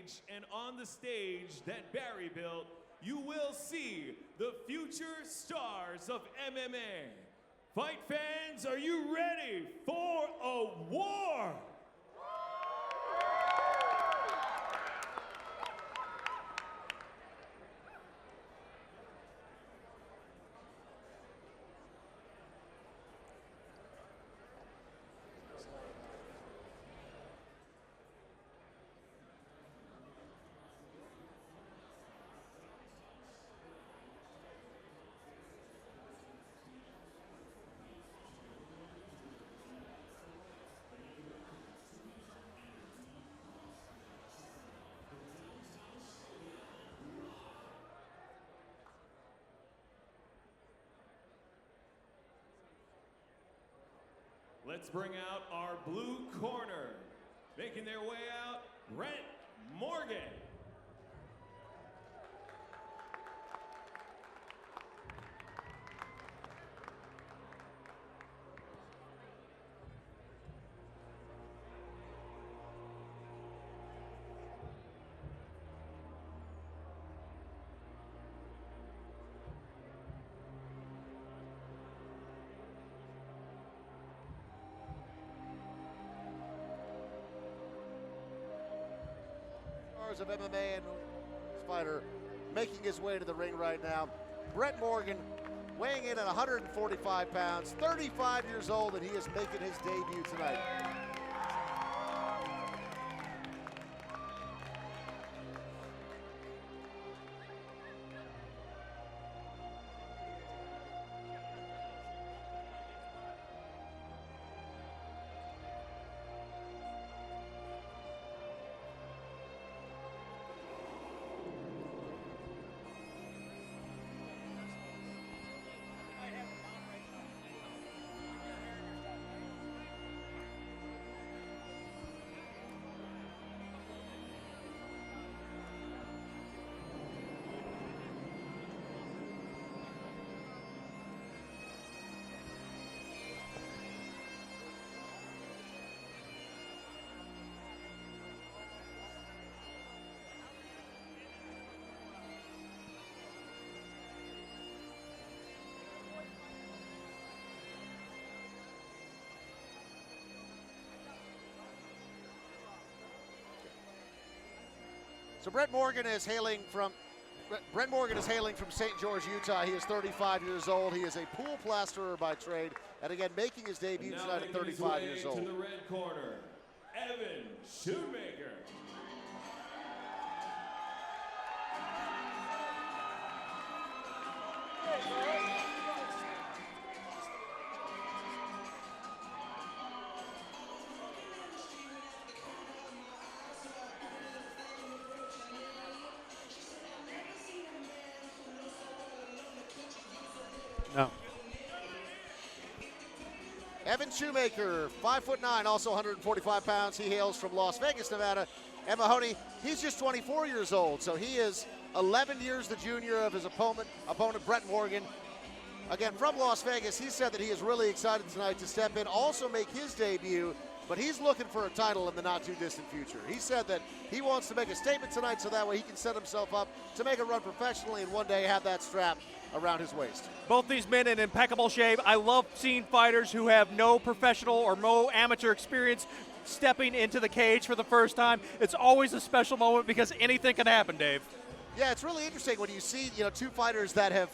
cage and on the stage that Barry built, you will see the future stars of MMA. Fight fans, are you ready for a war? Let's bring out our blue corner. Making their way out, Brent Morgan. Of MMA and fighter making his way to the ring right now. Brent Morgan weighing in at 145 pounds, 35 years old, and he is making his debut tonight. So Brent Morgan is hailing from St. George, Utah. He is 35 years old. He is a pool plasterer by trade, and again making his debut tonight at 35 years old. To the red corner, Evan Shoemaker. No. Evan Shoemaker, 5'9", also 145 pounds. He hails from Las Vegas, Nevada. And Mahoney, he's just 24 years old, so he is 11 years the junior of his opponent Brent Morgan. Again, from Las Vegas, he said that he is really excited tonight to step in, also make his debut, but he's looking for a title in the not-too-distant future. He said that he wants to make a statement tonight so that way he can set himself up to make a run professionally and one day have that strap around his waist. Both these men in impeccable shape. I love seeing fighters who have no professional or no amateur experience stepping into the cage for the first time. It's always a special moment because anything can happen, Dave. Yeah, it's really interesting when you see, two fighters that have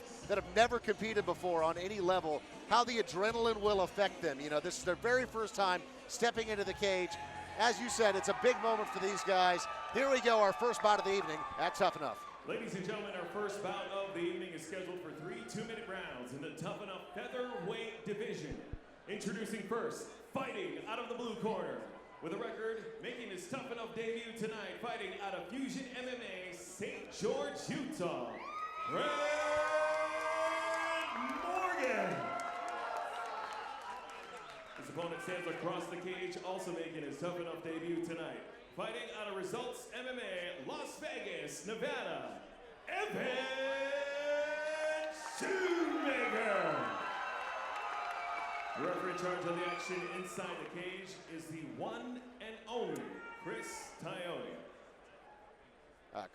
never competed before on any level, how the adrenaline will affect them. This is their very first time stepping into the cage. As you said, it's a big moment for these guys. Here we go, our first bout of the evening at Tuff-N-Uff. Ladies and gentlemen, our first bout of the evening is scheduled for 3 two-minute rounds in the Tuff-N-Uff featherweight division. Introducing first, fighting out of the blue corner, with a record making his Tuff-N-Uff debut tonight, fighting out of Fusion MMA, St. George, Utah, Brent Morgan. His opponent stands across the cage, also making his Tuff-N-Uff debut tonight. Fighting out of Results MMA, Las Vegas, Nevada, Evan Shoemaker. The referee in charge of the action inside the cage is the one and only Chris Taioni.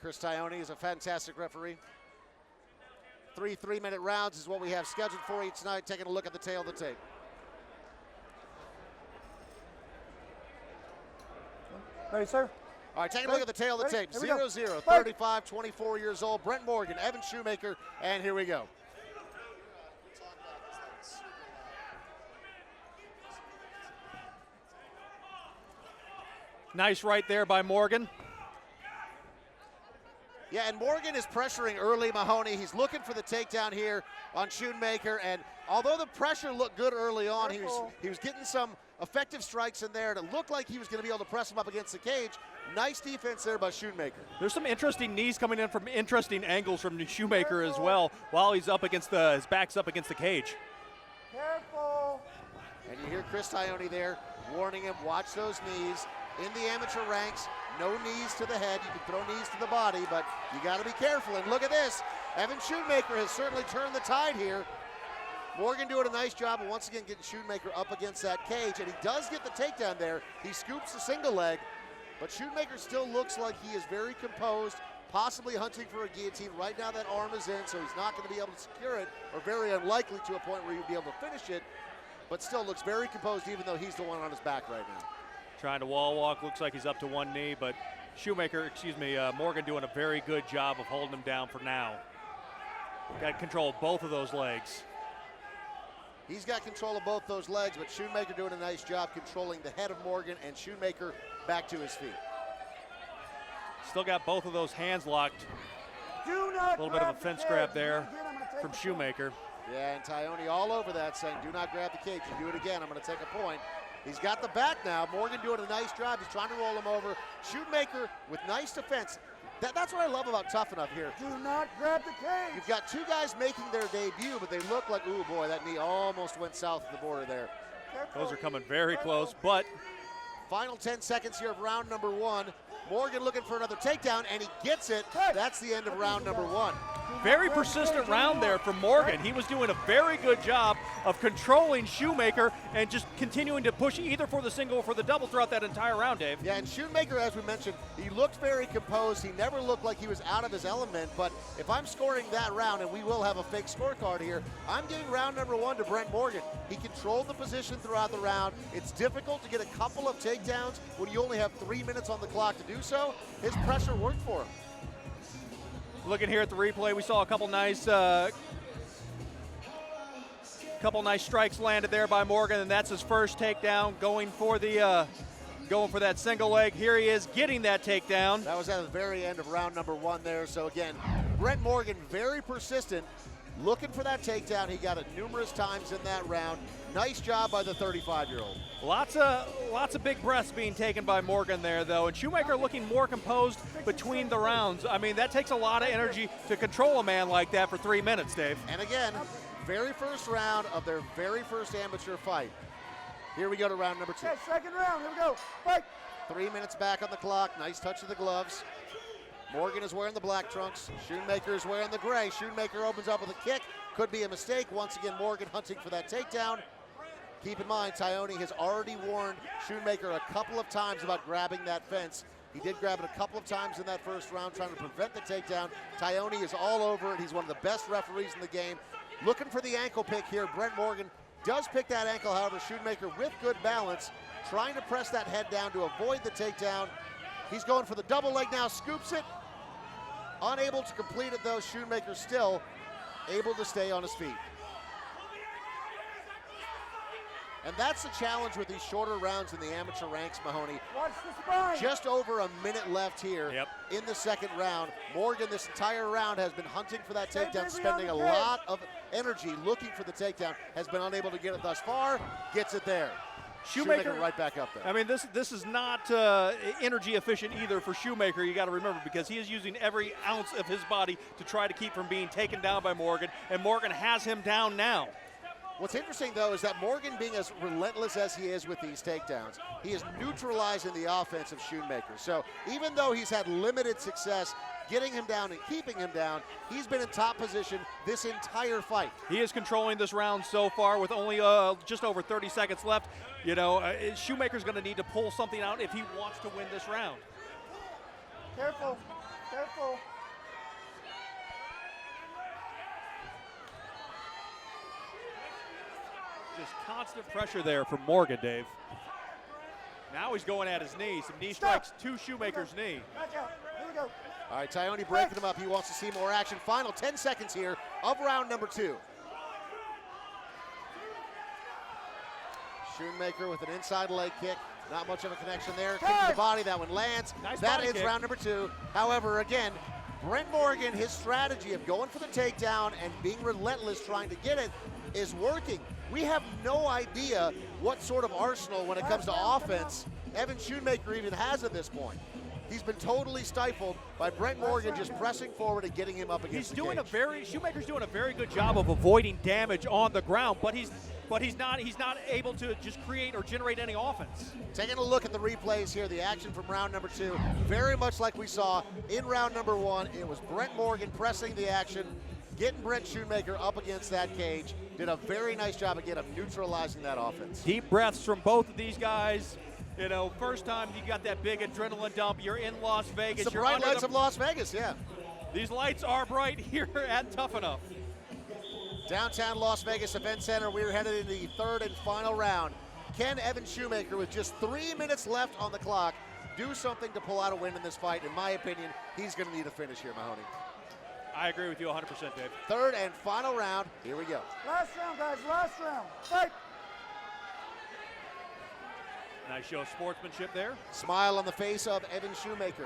Chris Tione is a fantastic referee. 3 3-minute rounds is what we have scheduled for each night. Taking a look at the tail of the tape. Ready, sir? All right, taking a look at the tail of the tape. 0-0, 35, 24 years old. Brent Morgan, Evan Shoemaker, and here we go. Nice right there by Morgan. Yeah, and Morgan is pressuring early Mahoney. He's looking for the takedown here on Shoemaker, and although the pressure looked good early on, he was getting some effective strikes in there, and it looked like he was going to be able to press him up against the cage. Nice defense there by Shoemaker. There's some interesting knees coming in from interesting angles from Shoemaker as well, while he's up against his back's up against the cage. Careful. And you hear Chris Tione there warning him, watch those knees. In the amateur ranks, no knees to the head. You can throw knees to the body, but you got to be careful. And look at this. Evan Shoemaker has certainly turned the tide here. Morgan doing a nice job of once again getting Shoemaker up against that cage, and he does get the takedown there. He scoops the single leg, but Shoemaker still looks like he is very composed, possibly hunting for a guillotine. Right now that arm is in, so he's not going to be able to secure it, or very unlikely to a point where he'd be able to finish it, but still looks very composed even though he's the one on his back right now. Trying to wall walk, looks like he's up to one knee, but Morgan doing a very good job of holding him down for now. Got control of both of those legs. He's got control of both those legs, but Shoemaker doing a nice job controlling the head of Morgan, and Shoemaker back to his feet. Still got both of those hands locked. Do not a little bit of a fence grab there from Shoemaker. Yeah, and Tione all over that, saying, do not grab the cage. You do it again, I'm going to take a point. He's got the back now. Morgan doing a nice job. He's trying to roll him over. Shoemaker with nice defense. That's what I love about Tuff-N-Uff here. Do not grab the cage. You've got two guys making their debut, but they look like, ooh, boy, that knee almost went south of the border there. Careful. Those are coming very close, but final 10 seconds here of round number 1. Morgan looking for another takedown, and he gets it. That's the end of round number 1. very persistent round there from Morgan. He was doing a very good job of controlling Shoemaker and just continuing to push either for the single or for the double throughout that entire round, Dave. Yeah, and Shoemaker, as we mentioned, he looked very composed. He never looked like he was out of his element, but if I'm scoring that round, and we will have a fake scorecard here, I'm giving round number 1 to Brent Morgan. He controlled the position throughout the round. It's difficult to get a couple of takedowns when you only have 3 minutes on the clock to do so. His pressure worked for him. Looking here at the replay, we saw a couple nice strikes landed there by Morgan, and that's his first takedown, going for that single leg. Here he is getting that takedown. That was at the very end of round number 1 there. So again, Brent Morgan very persistent, looking for that takedown. He got it numerous times in that round. Nice job by the 35-year-old. Lots of big breaths being taken by Morgan there, though, and Shoemaker looking more composed between the rounds. I mean, that takes a lot of energy to control a man like that for 3 minutes, Dave. And again, very first round of their very first amateur fight. Here we go to round number 2. Okay, second round, here we go, fight. 3 minutes back on the clock, nice touch of the gloves. Morgan is wearing the black trunks. Shoemaker is wearing the gray. Shoemaker opens up with a kick. Could be a mistake. Once again, Morgan hunting for that takedown. Keep in mind, Tione has already warned Shoemaker a couple of times about grabbing that fence. He did grab it a couple of times in that first round, trying to prevent the takedown. Tione is all over it. He's one of the best referees in the game. Looking for the ankle pick here. Brent Morgan does pick that ankle, however, Shoemaker with good balance, trying to press that head down to avoid the takedown. He's going for the double leg now, scoops it. Unable to complete it though, Shoemaker still able to stay on his feet. And that's the challenge with these shorter rounds in the amateur ranks, Mahoney. Watch the spine. Just over a minute left here in the second round. Morgan, this entire round, has been hunting for that takedown, spending a lot of energy looking for the takedown, has been unable to get it thus far, gets it there. Shoemaker right back up there. I mean, this is not energy efficient either for Shoemaker, you got to remember, because he is using every ounce of his body to try to keep from being taken down by Morgan, and Morgan has him down now. What's interesting, though, is that Morgan, being as relentless as he is with these takedowns, he is neutralizing the offense of Shoemaker. So even though he's had limited success getting him down and keeping him down, he's been in top position this entire fight. He is controlling this round so far with only just over 30 seconds left. You know, Shoemaker's going to need to pull something out if he wants to win this round. Careful. Careful. Just constant pressure there from Morgan, Dave. Now he's going at his knee. Some knee strikes to Shoemaker's knee. Back out. Here we go. All right, Tyone breaking him up. He wants to see more action. Final 10 seconds here of round number 2. Shoemaker with an inside leg kick. Not much of a connection there. Kick to the body. That one lands. Nice That body is kick. round number 2. However, again, Brent Morgan, his strategy of going for the takedown and being relentless trying to get it is working. We have no idea what sort of arsenal when it comes to offense Evan Shoemaker even has at this point. He's been totally stifled by Brent Morgan just pressing forward and getting him up against the cage. Shoemaker's doing a very good job of avoiding damage on the ground, but he's not able to just create or generate any offense. Taking a look at the replays here, the action from round number 2, very much like we saw in round number 1. It was Brent Morgan pressing the action, getting Brent Shoemaker up against that cage. Did a very nice job again of neutralizing that offense. Deep breaths from both of these guys. You know, first time you got that big adrenaline dump, you're in Las Vegas. Some you're bright under lights of Las Vegas, yeah. These lights are bright here at Tuff-N-Uff. Downtown Las Vegas Event Center, we're headed into the 3rd and final round. Can Evan Shoemaker, with just 3 minutes left on the clock, do something to pull out a win in this fight? In my opinion, he's going to need a finish here, Mahoney. I agree with you 100%, Dave. 3rd and final round, here we go. Last round, guys. Last round. Fight. Nice show of sportsmanship there. Smile on the face of Evan Shoemaker.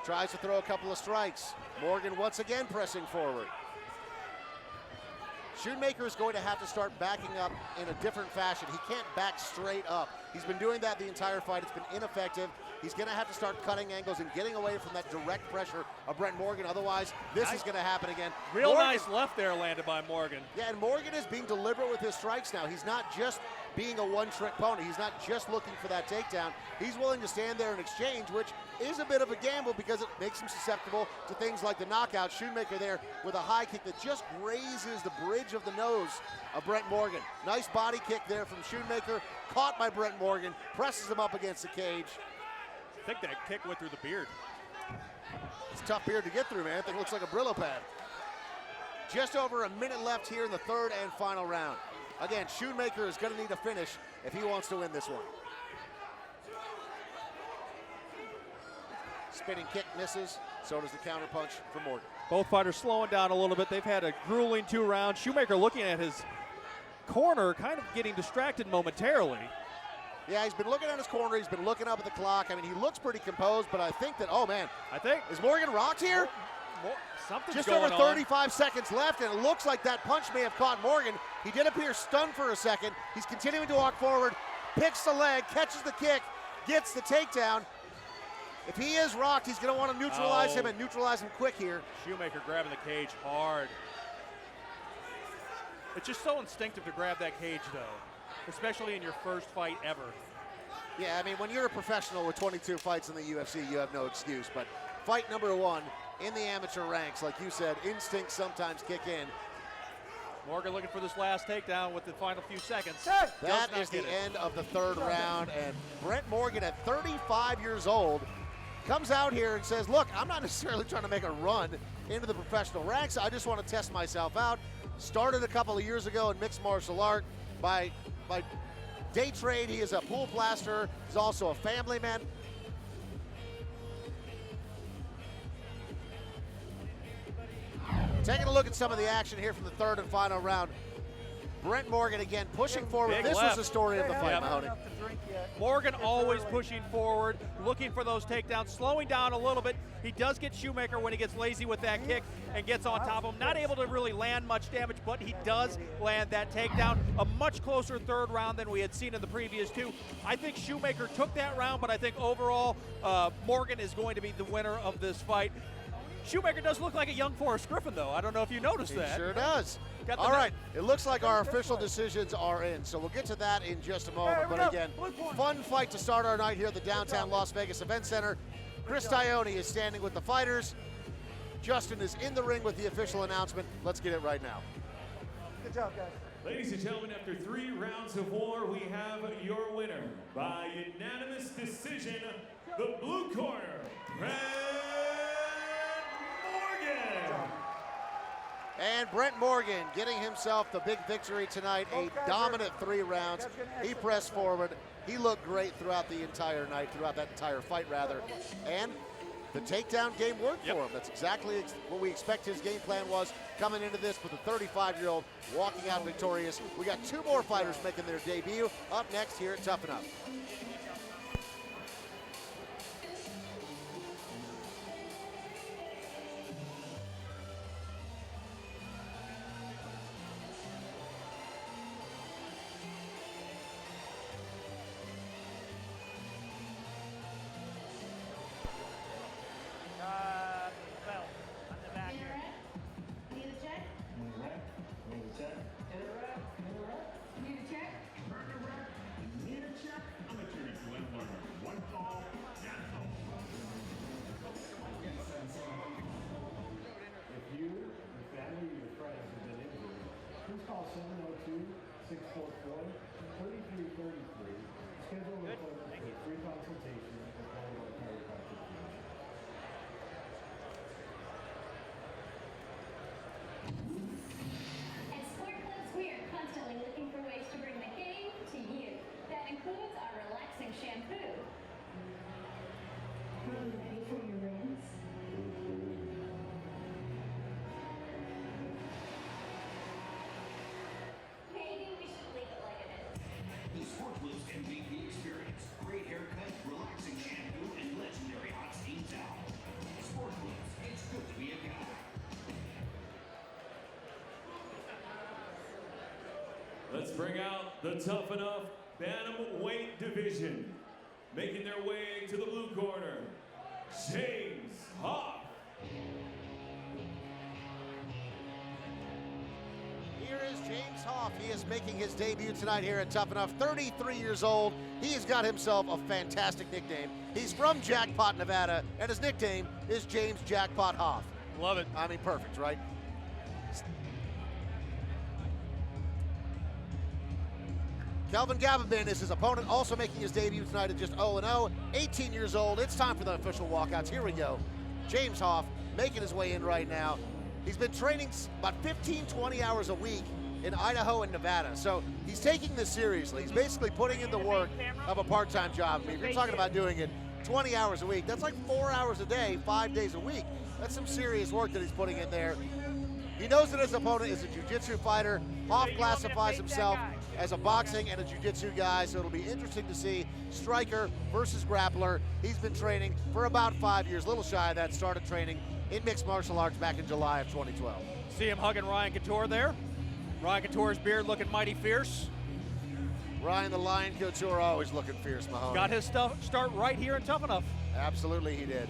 Tries to throw a couple of strikes. Morgan once again pressing forward. Shoemaker is going to have to start backing up in a different fashion. He can't back straight up. He's been doing that the entire fight. It's been ineffective. He's going to have to start cutting angles and getting away from that direct pressure of Brent Morgan. Otherwise, this is going to happen again. Real Morgan, nice left there landed by Morgan. Yeah, and Morgan is being deliberate with his strikes now. He's not just being a one-trick pony. He's not just looking for that takedown. He's willing to stand there and exchange, which is a bit of a gamble because it makes him susceptible to things like the knockout. Shoemaker there with a high kick that just grazes the bridge of the nose of Brent Morgan. Nice body kick there from Shoemaker, caught by Brent Morgan, presses him up against the cage. I think that kick went through the beard. It's a tough beard to get through, man. I think it looks like a Brillo pad. Just over a minute left here in the 3rd and final round. Again, Shoemaker is going to need a finish if he wants to win this one. Spinning kick misses, so does the counter punch from Morgan. Both fighters slowing down a little bit. They've had a grueling 2 rounds. Shoemaker looking at his corner, kind of getting distracted momentarily. Yeah, he's been looking at his corner. He's been looking up at the clock. I mean, he looks pretty composed, but I think that, oh man. Is Morgan rocked here? Something's Just going over 35 seconds left, and it looks like that punch may have caught Morgan. He did appear stunned for a second. He's continuing to walk forward, picks the leg, catches the kick, gets the takedown. If he is rocked, he's going to want to neutralize him and neutralize him quick here. Shoemaker grabbing the cage hard. It's just so instinctive to grab that cage, though, especially in your first fight ever. Yeah, I mean, when you're a professional with 22 fights in the UFC, you have no excuse. But fight number 1 in the amateur ranks, like you said, instincts sometimes kick in. Morgan looking for this last takedown with the final few seconds. That is the end of the 3rd round, and Brent Morgan at 35 years old comes out here and says, look, I'm not necessarily trying to make a run into the professional ranks. I just want to test myself out. Started a couple of years ago in mixed martial art. By day trade, he is a pool plasterer. He's also a family man. Taking a look at some of the action here from the 3rd and final round. Brent Morgan again pushing forward. Big This left. was the story of the fight, Mahoney. Morgan always pushing forward, looking for those takedowns, slowing down a little bit. He does get Shoemaker when he gets lazy with that kick and gets on top of him. Not able to really land much damage, but he does land that takedown. A much closer 3rd round than we had seen in the previous 2. I think Shoemaker took that round, but I think overall Morgan is going to be the winner of this fight. Shoemaker does look like a young Forrest Griffin, though. I don't know if you noticed that. He sure does. All right, it looks like our official decisions are in, so we'll get to that in just a moment. But again, fun fight to start our night here at the downtown Las Vegas Event Center. Chris Tyone is standing with the fighters. Justin is in the ring with the official announcement. Let's get it right now. Good job, guys. Ladies and gentlemen, after 3 rounds of war, we have your winner by unanimous decision, the blue corner, Brent And Brent Morgan getting himself the big victory tonight, a dominant 3 rounds. He pressed forward. He looked great throughout the entire night, throughout that entire fight, rather. And the takedown game worked for him. That's exactly what we expect his game plan was coming into this, with a 35-year-old walking out victorious. We got 2 more fighters making their debut up next here at Tuff-N-Uff. Bell on the back here. Need a check? Need a check. Need a check? Need a check? I'm a curious learner. One call, that's all. If you, your family, or your friends have been injured, please call 702-644-3333. Schedule an appointment for a free consultation with one of our chiropractors. At Sport Clips, we are constantly looking for ways to bring the game to you. That includes our relaxing shampoo. Are you ready for your rinse? Maybe we should leave it like it is. The Sport Clips MVP experience. Great haircut, relaxing shampoo, and legendary hot steam towel. Sport Clips, it's good to be a guy. Let's bring out the Tuff-N-Uff Bantamweight division. Making their way to the blue corner, James Hoff. Here is James Hoff. He is making his debut tonight here at Tuff-N-Uff. 33 years old. He has got himself a fantastic nickname. He's from Jackpot, Nevada, and his nickname is James Jackpot Hoff. Love it. I mean, perfect, right? Kelvin Gavabin is his opponent, also making his debut tonight at just 0-0, 18 years old. It's time for the official walkouts. Here we go. James Hoff making his way in right now. He's been training about 15, 20 hours a week in Idaho and Nevada. So he's taking this seriously. He's basically putting in the work of a part-time job. I mean, if you're talking about doing it 20 hours a week, that's like 4 hours a day, 5 days a week. That's some serious work that he's putting in there. He knows that his opponent is a jiu-jitsu fighter. Hoff classifies himself as a boxing and a jiu-jitsu guy, so it'll be interesting to see striker versus grappler. He's been training for about 5 years, a little shy of that, started training in mixed martial arts back in July of 2012. See him hugging Ryan Couture there. Ryan Couture's beard looking mighty fierce. Ryan the Lion Couture always looking fierce, Mahoney. Got his start right here in Tuff-N-Uff. Absolutely he did.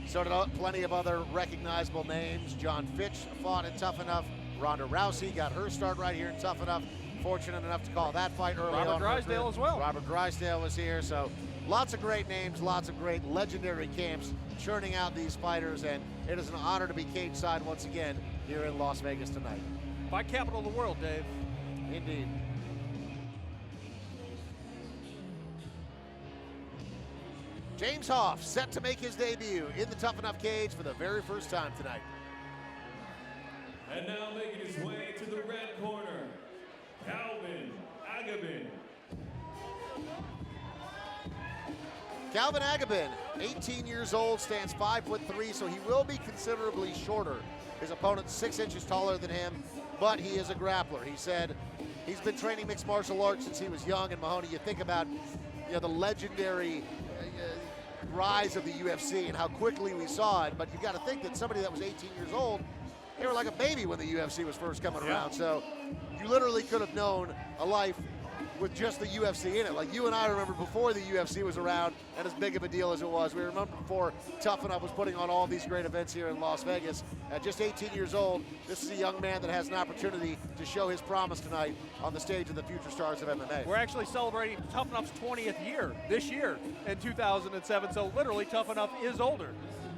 So did plenty of other recognizable names. John Fitch fought in Tuff-N-Uff. Ronda Rousey got her start right here in Tuff-N-Uff. Fortunate enough to call that fight early on. Robert Drysdale as well. Robert Drysdale was here, so lots of great names, lots of great legendary camps churning out these fighters, and it is an honor to be cage side once again here in Las Vegas tonight. Fight capital of the world, Dave. Indeed. James Hoff set to make his debut in the Tuff-N-Uff cage for the very first time tonight. And now making his way to the red corner, Calvin Agabin. Calvin Agabin, 18 years old, stands 5'3", so he will be considerably shorter. His opponent's 6 inches taller than him, but he is a grappler. He said he's been training mixed martial arts since he was young. And Mahoney, you think about the legendary rise of the UFC and how quickly we saw it, but you've got to think that somebody that was 18 years old, they were like a baby when the UFC was first coming around. So you literally could have known a life with just the UFC in it. Like you and I remember before the UFC was around and as big of a deal as it was. We remember before Tuff-N-Uff was putting on all these great events here in Las Vegas. At just 18 years old, this is a young man that has an opportunity to show his promise tonight on the stage of the future stars of MMA. We're actually celebrating Tuff-N-Uff's 20th year this year in 2007, so literally Tuff-N-Uff is older.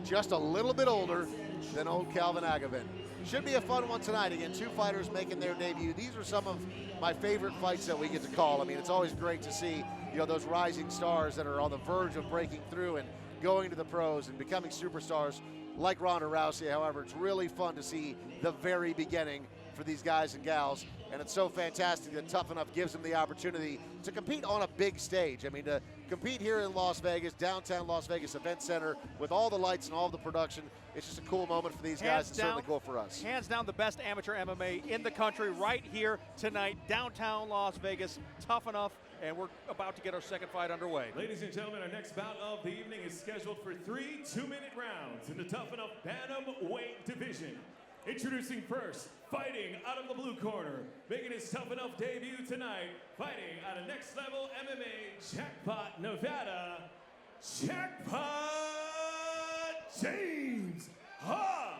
Just a little bit older than old Calvin Agabin. Should be a fun one tonight. Again, 2 fighters making their debut. These are some of my favorite fights that we get to call. I mean, it's always great to see, those rising stars that are on the verge of breaking through and going to the pros and becoming superstars like Ronda Rousey. However, it's really fun to see the very beginning for these guys and gals, and it's so fantastic that Tuff-N-Uff gives them the opportunity to compete on a big stage. I mean, to compete here in Las Vegas, downtown Las Vegas Event Center, with all the lights and all the production, it's just a cool moment for these guys, and certainly cool for us. Hands down the best amateur MMA in the country right here tonight, downtown Las Vegas, Tuff-N-Uff, and we're about to get our second fight underway. Ladies and gentlemen, our next bout of the evening is scheduled for 3 2-minute rounds in the Tuff-N-Uff Bantamweight division. Introducing first, fighting out of the blue corner, making his Tuff-N-Uff debut tonight, fighting out of Next Level MMA, Jackpot, Nevada, Jackpot James Huff.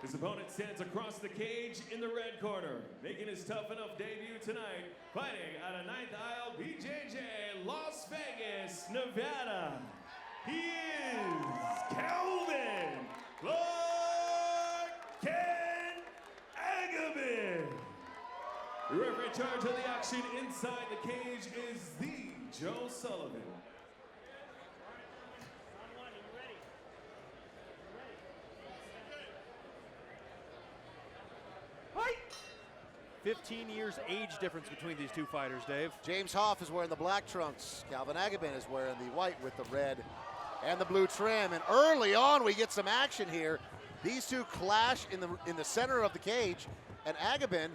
His opponent stands across the cage in the red corner, making his Tuff-N-Uff debut tonight, fighting out of 9th Aisle, BJJ, Las Vegas, Nevada. He is Calvin Agabin. The referee in charge of the action inside the cage is the Joe Sullivan. 15 years age difference between these two fighters, Dave. James Huff is wearing the black trunks. Calvin Agabin is wearing the white with the red and the blue trim. And early on, we get some action here. These two clash in the center of the cage, and Agabin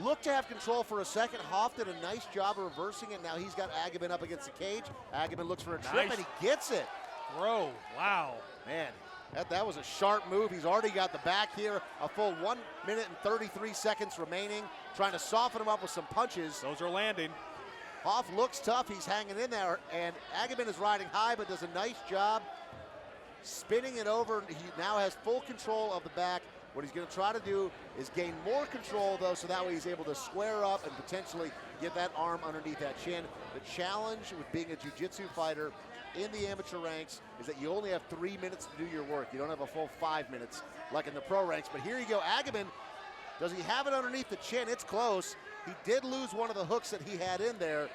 looked to have control for a second. Huff did a nice job of reversing it. Now he's got Agabin up against the cage. Agabin looks for a trip, and he gets it. Throw, wow. Man, that was a sharp move. He's already got the back here. A full 1 minute and 33 seconds remaining, trying to soften him up with some punches. Those are landing. Huff looks tough. He's hanging in there, and Agabin is riding high, but does a nice job spinning it over. He now has full control of the back. What he's going to try to do is gain more control, though, so that way he's able to square up and potentially get that arm underneath that chin. The challenge with being a jiu-jitsu fighter in the amateur ranks is that you only have 3 minutes to do your work. You don't have a full 5 minutes like in the pro ranks. But here you go, Agabin, does he have it underneath the chin? It's close. He did lose one of the hooks that he had in there.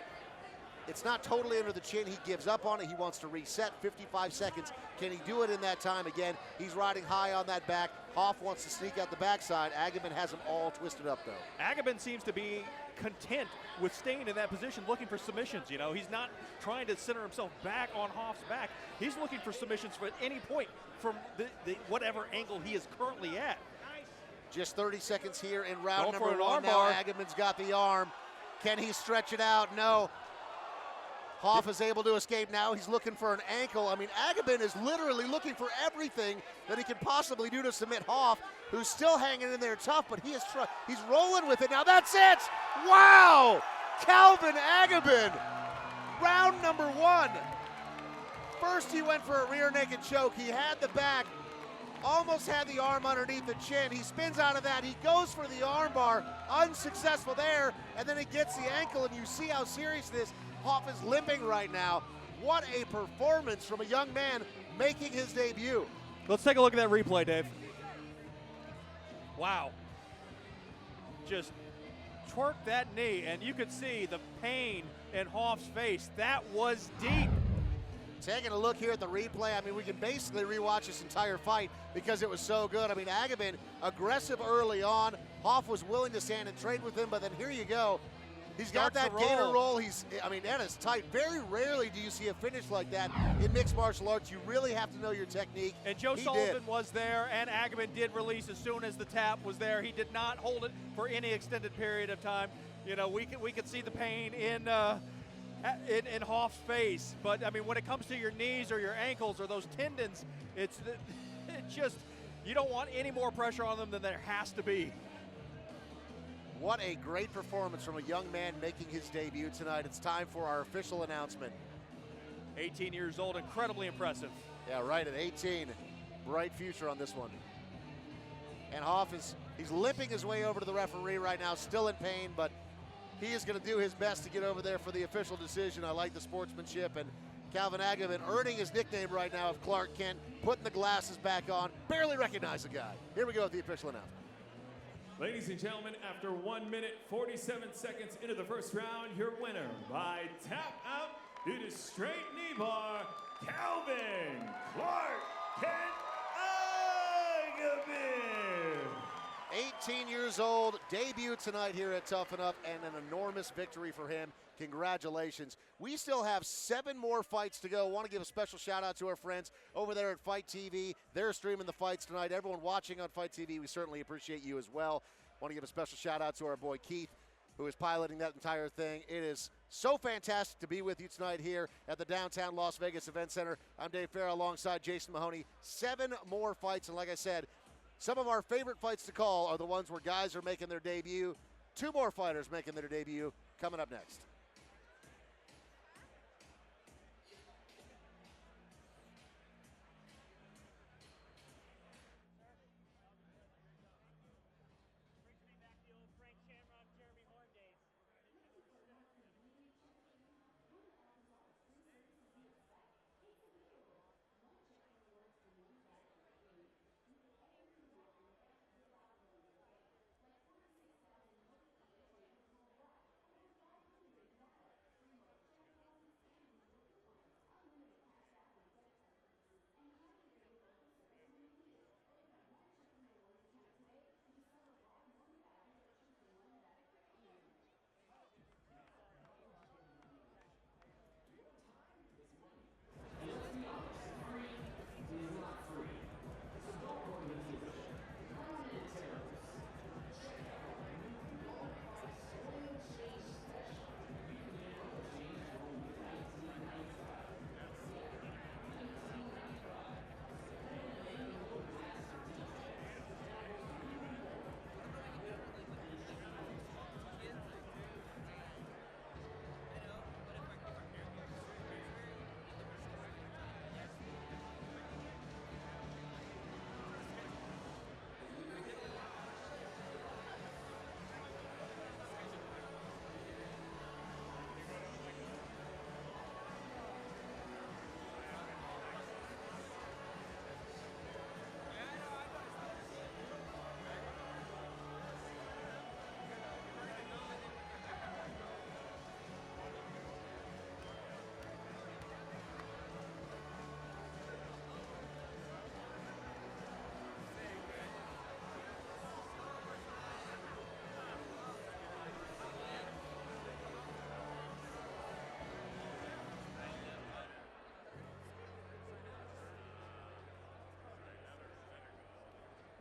It's not totally under the chin. He gives up on it. He wants to reset. 55 seconds. Can he do it in that time? Again, he's riding high on that back. Huff wants to sneak out the backside. Agabin has him all twisted up, though. Agabin seems to be content with staying in that position, looking for submissions. You know, he's not trying to center himself back on Huff's back. He's looking for submissions at any point from the whatever angle he is currently at. Just 30 seconds here in round Going number one. Now Agabin's got the arm. Can he stretch it out? No. Huff is able to escape now. He's looking for an ankle. I mean, Agabin is literally looking for everything that he can possibly do to submit Huff, who's still hanging in there tough, but he's rolling with it. Now that's it! Wow! Calvin Agabin, round number one. First he went for a rear naked choke. He had the back, almost had the arm underneath the chin. He spins out of that. He goes for the arm bar, unsuccessful there, and then he gets the ankle, and you see how serious it is. Huff is limping right now. What a performance from a young man making his debut. Let's take a look at that replay, Dave. Wow. Just twerk that knee, and you could see the pain in Huff's face. That was deep. Taking a look here at the replay, I mean, we can basically rewatch this entire fight because it was so good. I mean, Agabin, aggressive early on. Huff was willing to stand and trade with him, but then here you go. He's got that gator roll. I mean, that is tight. Very rarely do you see a finish like that in mixed martial arts. You really have to know your technique. And Joe Sullivan was there, and Agabin did release as soon as the tap was there. He did not hold it for any extended period of time. You know, we could see the pain in Huff's face. But, I mean, when it comes to your knees or your ankles or those tendons, it's just, you don't want any more pressure on them than there has to be. What a great performance from a young man making his debut tonight. It's time for our official announcement. 18 years old, incredibly impressive. Yeah, right, at 18. Bright future on this one. And Huff he's limping his way over to the referee right now, still in pain, but he is going to do his best to get over there for the official decision. I like the sportsmanship, and Calvin Agabin earning his nickname right now of Clark Kent, putting the glasses back on, barely recognize the guy. Here we go with the official announcement. Ladies and gentlemen, after 1 minute, 47 seconds into the first round, your winner by tap out due to straight knee bar, Calvin Clark Kent Agabin. 18 years old, debut tonight here at Tuff-N-Uff, and an enormous victory for him. Congratulations. We still have 7 more fights to go. Want to give a special shout out to our friends over there at Fight TV. They're streaming the fights tonight. Everyone watching on Fight TV, we certainly appreciate you as well. Want to give a special shout out to our boy Keith, who is piloting that entire thing. It is so fantastic to be with you tonight here at the downtown Las Vegas Event Center. I'm Dave Farah alongside Jason Mahoney. 7 more fights, and like I said, some of our favorite fights to call are the ones where guys are making their debut. 2 more fighters making their debut coming up next. Brings me back the old Frank Shamrock, Jeremy Horn days.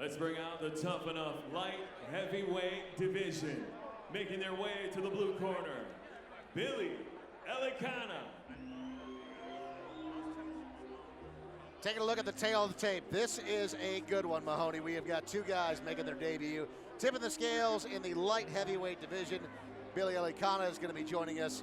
Let's bring out the Tuff-N-Uff light heavyweight division. Making their way to the blue corner, Billy Elicana. Taking a look at the tail of the tape. This is a good one, Mahoney. We have got 2 guys making their debut. Tipping the scales in the light heavyweight division. Billy Elicana is going to be joining us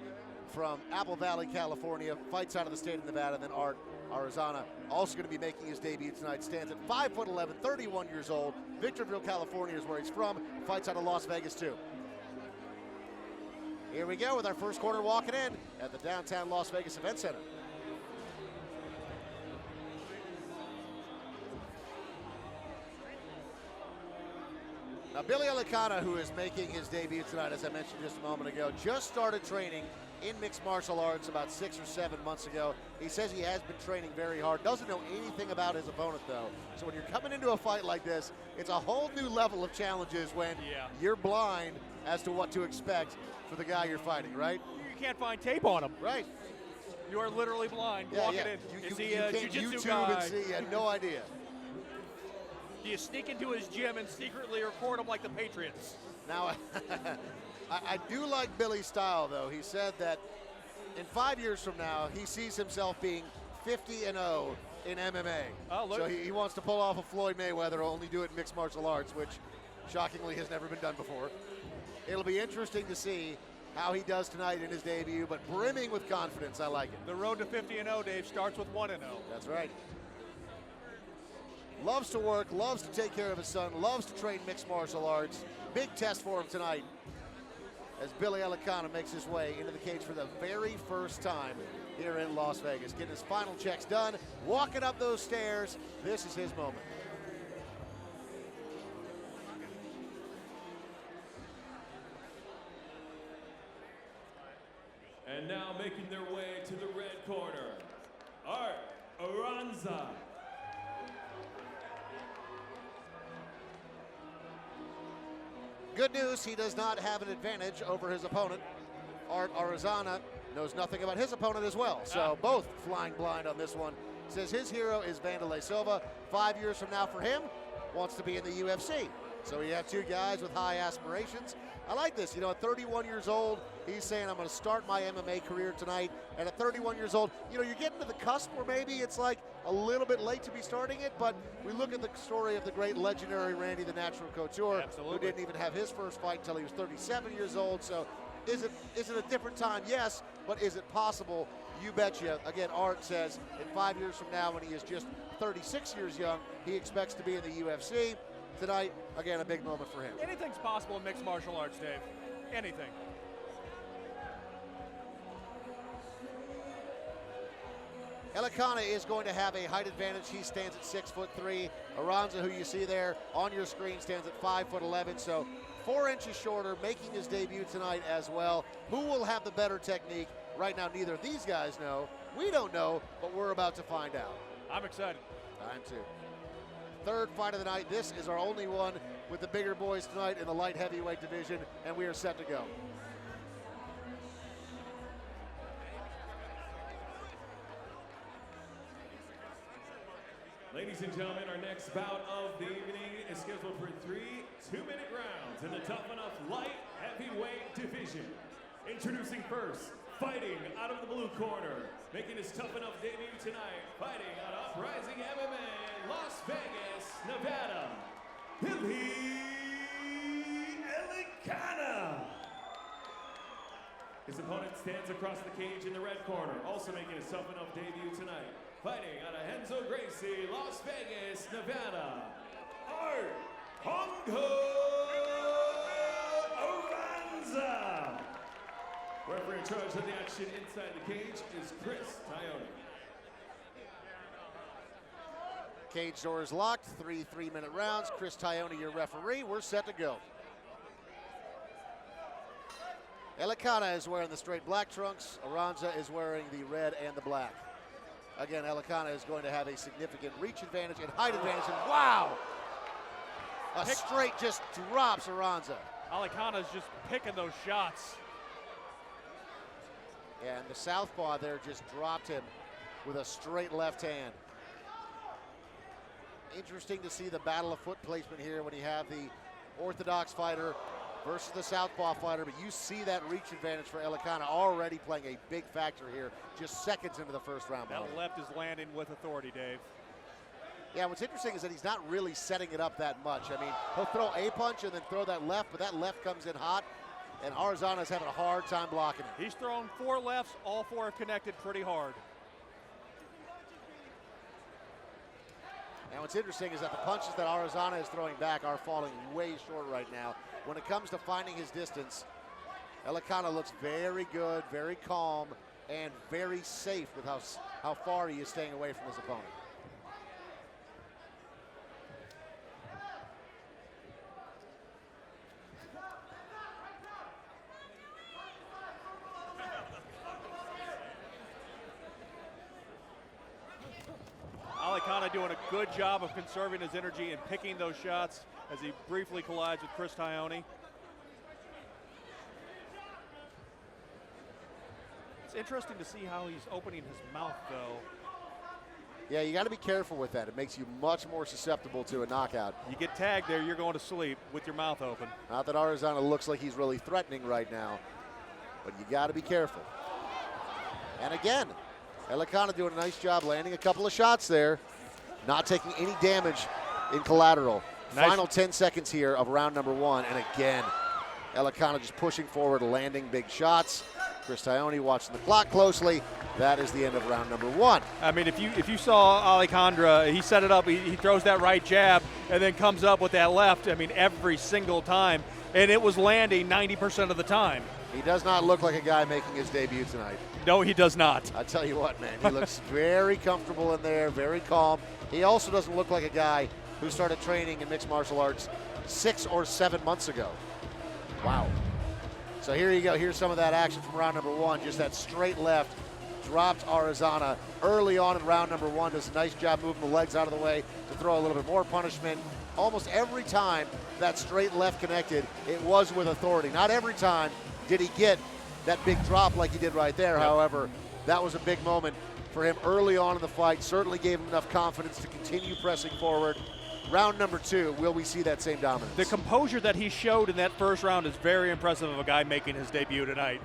from Apple Valley, California. Fights out of the state of Nevada. And then Art Arizona also going to be making his debut tonight. Stands at 5'11", 31 years old. Victorville, California is where he's from. Fights out of Las Vegas too. Here we go with our first corner walking in at the downtown Las Vegas Event Center. Now, Billy Elicana, who is making his debut tonight, as I mentioned just a moment ago, just started training in mixed martial arts about 6 or 7 months ago. He says he has been training very hard, doesn't know anything about his opponent, though. So when you're coming into a fight like this, it's a whole new level of challenges when you're blind as to what to expect for the guy you're fighting, right? You can't find tape on him. Right. You are literally blind walking in. You Is he a can't jiu-jitsu YouTube guy? and see, you had no idea. Do you sneak into his gym and secretly record him like the Patriots? Now, I do like Billy's style, though. He said that in 5 years from now, he sees himself being 50-0 in MMA. Oh, look. So he wants to pull off a Floyd Mayweather, only do it in mixed martial arts, which shockingly has never been done before. It'll be interesting to see how he does tonight in his debut, but brimming with confidence. I like it. The road to 50-0, Dave, starts with 1-0. That's right. Loves to work, loves to take care of his son, loves to train mixed martial arts. Big test for him tonight as Billy Elicana makes his way into the cage for the very first time here in Las Vegas. Getting his final checks done, walking up those stairs. This is his moment. And now making their way to the red corner, Art Orvanza. Good news, he does not have an advantage over his opponent. Art Arizona knows nothing about his opponent as well. So both flying blind on this one. Says his hero is Wanderlei Silva. 5 years from now for him, wants to be in the UFC. So we have two guys with high aspirations. I like this. You know, at 31 years old, he's saying, I'm going to start my MMA career tonight. And at 31 years old, you know, you're getting to the cusp where maybe it's like a little bit late to be starting it, but we look at the story of the great legendary Randy the Natural Couture, who didn't even have his first fight until he was 37 years old. So is it a different time? Yes, but is it possible? You betcha. Again, Art says in 5 years from now, when he is just 36 years young, he expects to be in the UFC. Tonight, again, a big moment for him. Anything's possible in mixed martial arts, Dave. Anything. Elikana is going to have a height advantage. He stands at 6'3". Aranza, who you see there on your screen, stands at 5'11". So 4 inches shorter, making his debut tonight as well. Who will have the better technique? Right now, neither of these guys know. We don't know, but we're about to find out. I'm excited. I'm too. Third fight of the night. This is our only one with the bigger boys tonight in the light heavyweight division, and we are set to go. Ladies and gentlemen, our next bout of the evening is scheduled for 3 two-minute rounds in the Tuff-N-Uff light heavyweight division. Introducing first, fighting out of the blue corner, making his Tuff-N-Uff debut tonight, fighting out of Uprising MMA, Las Vegas, Nevada, Billy Elikana. His opponent stands across the cage in the red corner, also making his Tuff-N-Uff debut tonight, fighting out of Renzo Gracie, Las Vegas, Nevada, Art Hongo Orvanza. Referee in charge of the action inside the cage is Chris Tione. Cage doors locked, 3 3-minute rounds. Chris Tione, your referee. We're set to go. Elikana is wearing the straight black trunks. Aranza is wearing the red and the black. Again, Elikana is going to have a significant reach advantage and height advantage. And wow! A straight just drops Aranza. Elikana's just picking those shots. And the southpaw there just dropped him with a straight left hand. Interesting to see the battle of foot placement here when you have the orthodox fighter versus the southpaw fighter, but you see that reach advantage for Elikana already playing a big factor here just seconds into the first round. That left is landing with authority, Dave. Yeah, what's interesting is that he's not really setting it up that much. I mean, he'll throw a punch and then throw that left, but that left comes in hot, and Arizona's having a hard time blocking it. He's thrown 4 lefts, all 4 have connected pretty hard. And what's interesting is that the punches that Arizona is throwing back are falling way short right now. When it comes to finding his distance, Elikana looks very good, very calm, and very safe with how far he is staying away from his opponent. Elikana doing a good job of conserving his energy and picking those shots as he briefly collides with Chris Tione. It's interesting to see how he's opening his mouth, though. Yeah, you got to be careful with that. It makes you much more susceptible to a knockout. You get tagged there, you're going to sleep with your mouth open. Not that Arizona looks like he's really threatening right now, but you got to be careful. And again, Elikana doing a nice job landing a couple of shots there, not taking any damage in collateral. Nice. Final 10 seconds here of round number 1, and again, Elikana just pushing forward, landing big shots. Chris Tione watching the clock closely. That is the end of round number 1. I mean, if you saw Alejandra, he set it up, he throws that right jab, and then comes up with that left, I mean, every single time, and it was landing 90% of the time. He does not look like a guy making his debut tonight. No, he does not. I tell you what, man, he looks very comfortable in there, very calm. He also doesn't look like a guy who started training in mixed martial arts 6 or 7 months ago. Wow. So here you go. Here's some of that action from round number 1. Just that straight left dropped Arizona early on in round number 1. Does a nice job moving the legs out of the way to throw a little bit more punishment. Almost every time that straight left connected, it was with authority. Not every time did he get that big drop like he did right there. Yep. However, that was a big moment for him early on in the fight. Certainly gave him enough confidence to continue pressing forward. Round number 2, will we see that same dominance? The composure that he showed in that first round is very impressive of a guy making his debut tonight.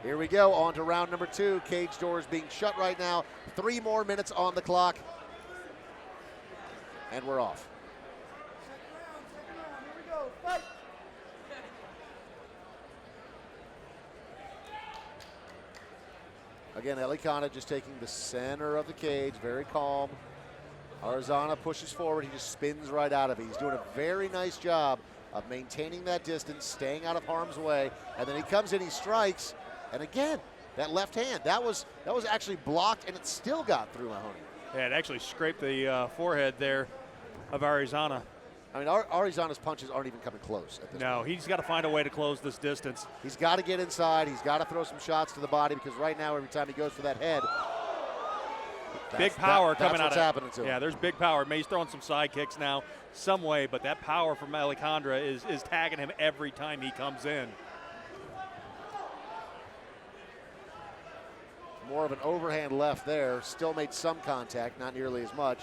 Here we go, on to round number 2. Cage doors being shut right now. 3 more minutes on the clock. And we're off. Second round. Here we go. Fight. Again, Elikana just taking the center of the cage, very calm. Arizona pushes forward, he just spins right out of it. He's doing a very nice job of maintaining that distance, staying out of harm's way, and then he comes in, he strikes, and again, that left hand, that was actually blocked, and it still got through Mahoney. Yeah, it actually scraped the forehead there of Arizona. I mean, Arizona's punches aren't even coming close at this point. No, he's got to find a way to close this distance. He's got to get inside, he's got to throw some shots to the body, because right now, every time he goes for that head, big power coming out of happening to him. Yeah, there's big power. He's throwing some side kicks now, some way, but that power from Alejandra is tagging him every time he comes in. More of an overhand left there. Still made some contact, not nearly as much.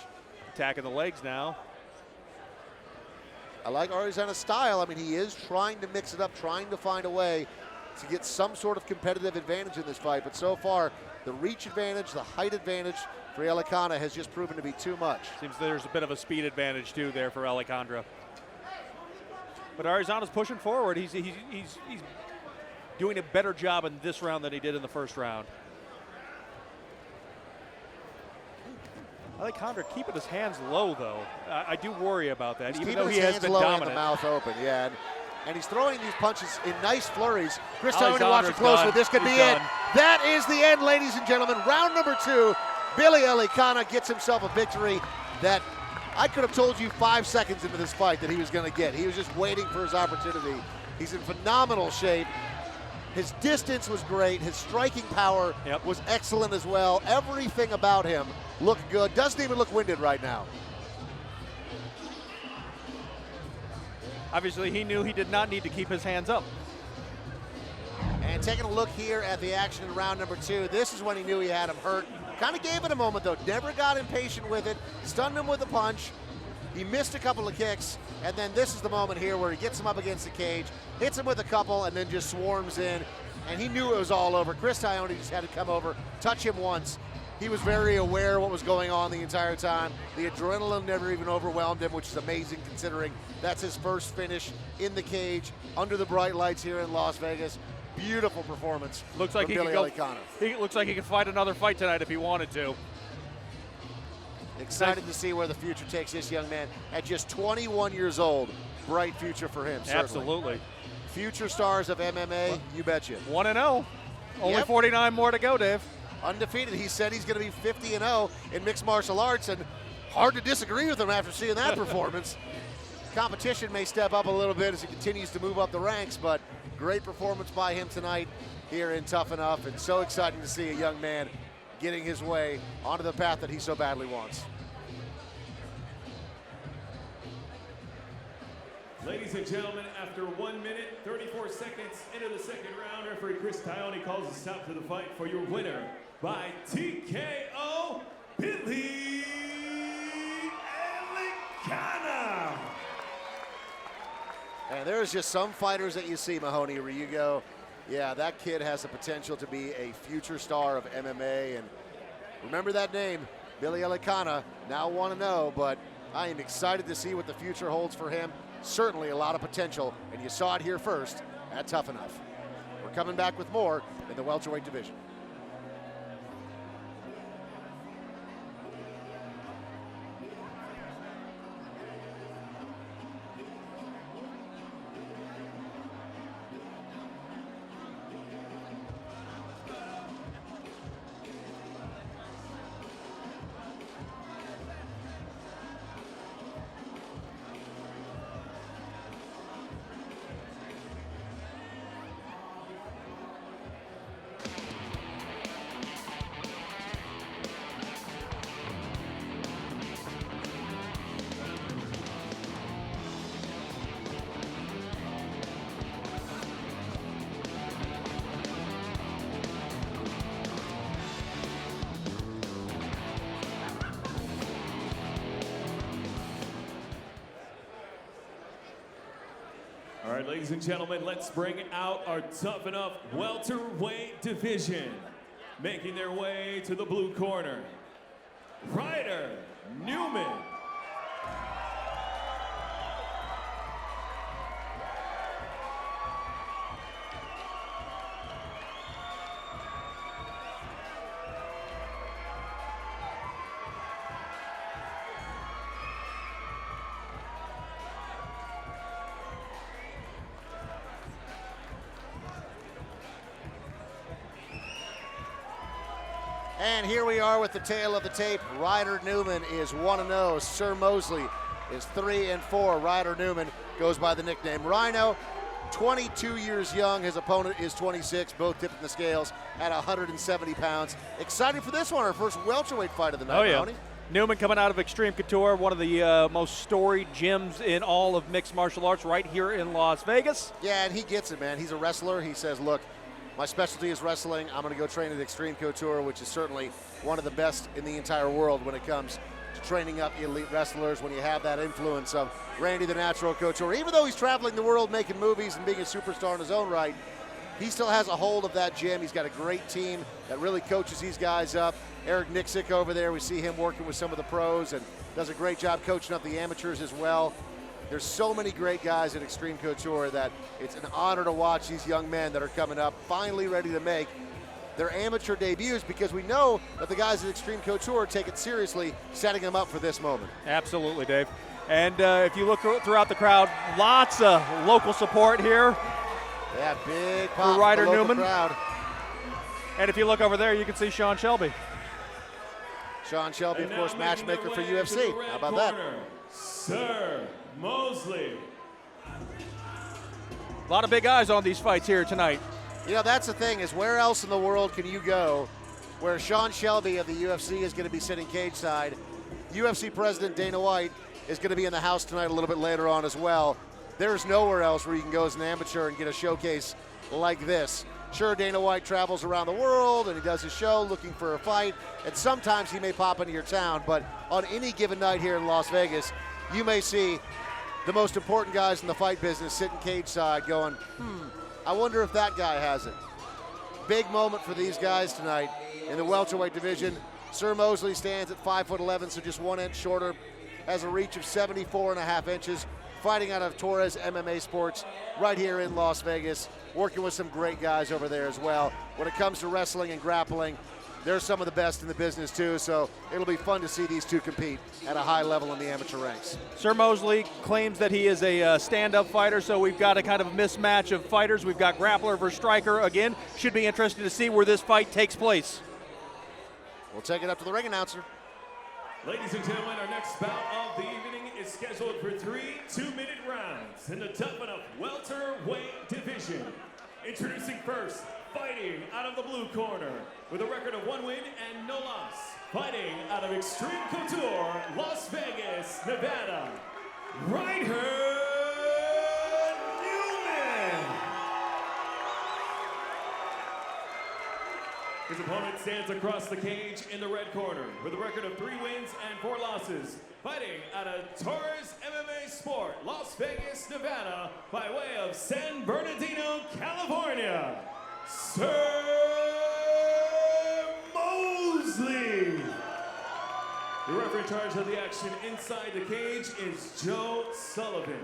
Attacking the legs now. I like Arizona's style. I mean, he is trying to mix it up, trying to find a way to get some sort of competitive advantage in this fight. But so far, the reach advantage, the height advantage for Elikana has just proven to be too much. Seems there's a bit of a speed advantage, too, there for Alejandra. But Arizona's pushing forward. He's doing a better job in this round than he did in the first round. Alejandra keeping his hands low, though. I do worry about that, even though he has been dominant. The mouth open, yeah. And he's throwing these punches in nice flurries. Chris, tell me to watch it closely. This could be it. That is the end, ladies and gentlemen. Round number 2. Billy Elikana gets himself a victory that I could have told you 5 seconds into this fight that he was going to get. He was just waiting for his opportunity. He's in phenomenal shape. His distance was great. His striking power was excellent as well. Everything about him looked good. Doesn't even look winded right now. Obviously, he knew he did not need to keep his hands up. And taking a look here at the action in round number 2, this is when he knew he had him hurt. Kind of gave it a moment, though. Never got impatient with it. Stunned him with a punch. He missed a couple of kicks. And then this is the moment here where he gets him up against the cage, hits him with a couple, and then just swarms in. And he knew it was all over. Chris Taione just had to come over, touch him once. He was very aware of what was going on the entire time. The adrenaline never even overwhelmed him, which is amazing considering that's his first finish in the cage under the bright lights here in Las Vegas. Beautiful performance. Looks like from he Billy Elikana. Looks like he could fight another fight tonight if he wanted to. Excited to see where the future takes this young man at just 21 years old. Bright future for him, certainly. Absolutely. Future stars of MMA, you betcha. 1-0. Only 49 more to go, Dave. Undefeated. He said he's going to be 50-0 in mixed martial arts, and hard to disagree with him after seeing that performance. Competition may step up a little bit as he continues to move up the ranks, but great performance by him tonight here in Tuff-N-Uff, and so exciting to see a young man getting his way onto the path that he so badly wants. Ladies and gentlemen, after 1 minute, 34 seconds into the second round, referee Chris Taione calls a stop to the fight for your winner by TKO, Billy Elikana. And there's just some fighters that you see, Mahoney, where you go, yeah, that kid has the potential to be a future star of MMA. And remember that name, Billy Elikana, now 1-0, but I am excited to see what the future holds for him. Certainly a lot of potential, and you saw it here first at Tuff-N-Uff. We're coming back with more in the welterweight division. All right, ladies and gentlemen, let's bring out our Tuff-N-Uff welterweight division. Making their way to the blue corner, Ryder Newman. And here we are with the tail of the tape. Ryder Newman is 1-0. Sir Mosley is 3-4. Ryder Newman goes by the nickname Rhino. 22 years young. His opponent is 26. Both tipped in the scales at 170 pounds. Excited for this one, our first welterweight fight of the night. Oh, yeah. Mahoney. Newman coming out of Extreme Couture, one of the most storied gyms in all of mixed martial arts right here in Las Vegas. Yeah, and he gets it, man. He's a wrestler. He says, look, my specialty is wrestling. I'm going to go train at Extreme Couture, which is certainly one of the best in the entire world when it comes to training up elite wrestlers. When you have that influence of Randy the Natural Couture, even though he's traveling the world making movies and being a superstar in his own right, he still has a hold of that gym. He's got a great team that really coaches these guys up. Eric Nixick over there, we see him working with some of the pros and does a great job coaching up the amateurs as well. There's so many great guys at Extreme Couture that it's an honor to watch these young men that are coming up, finally ready to make their amateur debuts, because we know that the guys at Extreme Couture take it seriously, setting them up for this moment. Absolutely, Dave. And if you look throughout the crowd, lots of local support here. Yeah, big pop for Ryder from the local Newman. crowd. And if you look over there, you can see Sean Shelby. Sean Shelby, of And course, now making matchmaker their for way to UFC. the red How about that? corner, Sir Mosley. A lot of big eyes on these fights here tonight. You know, that's the thing, is where else in the world can you go where Sean Shelby of the UFC is going to be sitting cage side? UFC President Dana White is going to be in the house tonight a little bit later on as well. There's nowhere else where you can go as an amateur and get a showcase like this. Sure, Dana White travels around the world and he does his show looking for a fight, and sometimes he may pop into your town, but on any given night here in Las Vegas, you may see the most important guys in the fight business sitting cage side going, I wonder if that guy has it. Big moment for these guys tonight in the welterweight division. Sir Mosley stands at 5'11", so just 1 inch shorter, has a reach of 74.5 inches, fighting out of Torres MMA Sports right here in Las Vegas, working with some great guys over there as well. When it comes to wrestling and grappling, they're some of the best in the business too, so it'll be fun to see these two compete at a high level in the amateur ranks. Sir Mosley claims that he is a stand-up fighter, so we've got a kind of mismatch of fighters. We've got grappler versus striker. Again, should be interesting to see where this fight takes place. We'll take it up to the ring announcer. Ladies and gentlemen, our next bout of the evening is scheduled for 3 2-minute rounds in the Tuff-N-Uff welterweight division. Introducing first, fighting out of the blue corner with a record of 1 win and no loss. Fighting out of Extreme Couture, Las Vegas, Nevada, Ryder Newman. His opponent stands across the cage in the red corner with a record of 3 wins and 4 losses. Fighting out of Torres MMA Sport, Las Vegas, Nevada, by way of San Bernardino, California, Sir Mosley. The referee in charge of the action inside the cage is Joe Sullivan.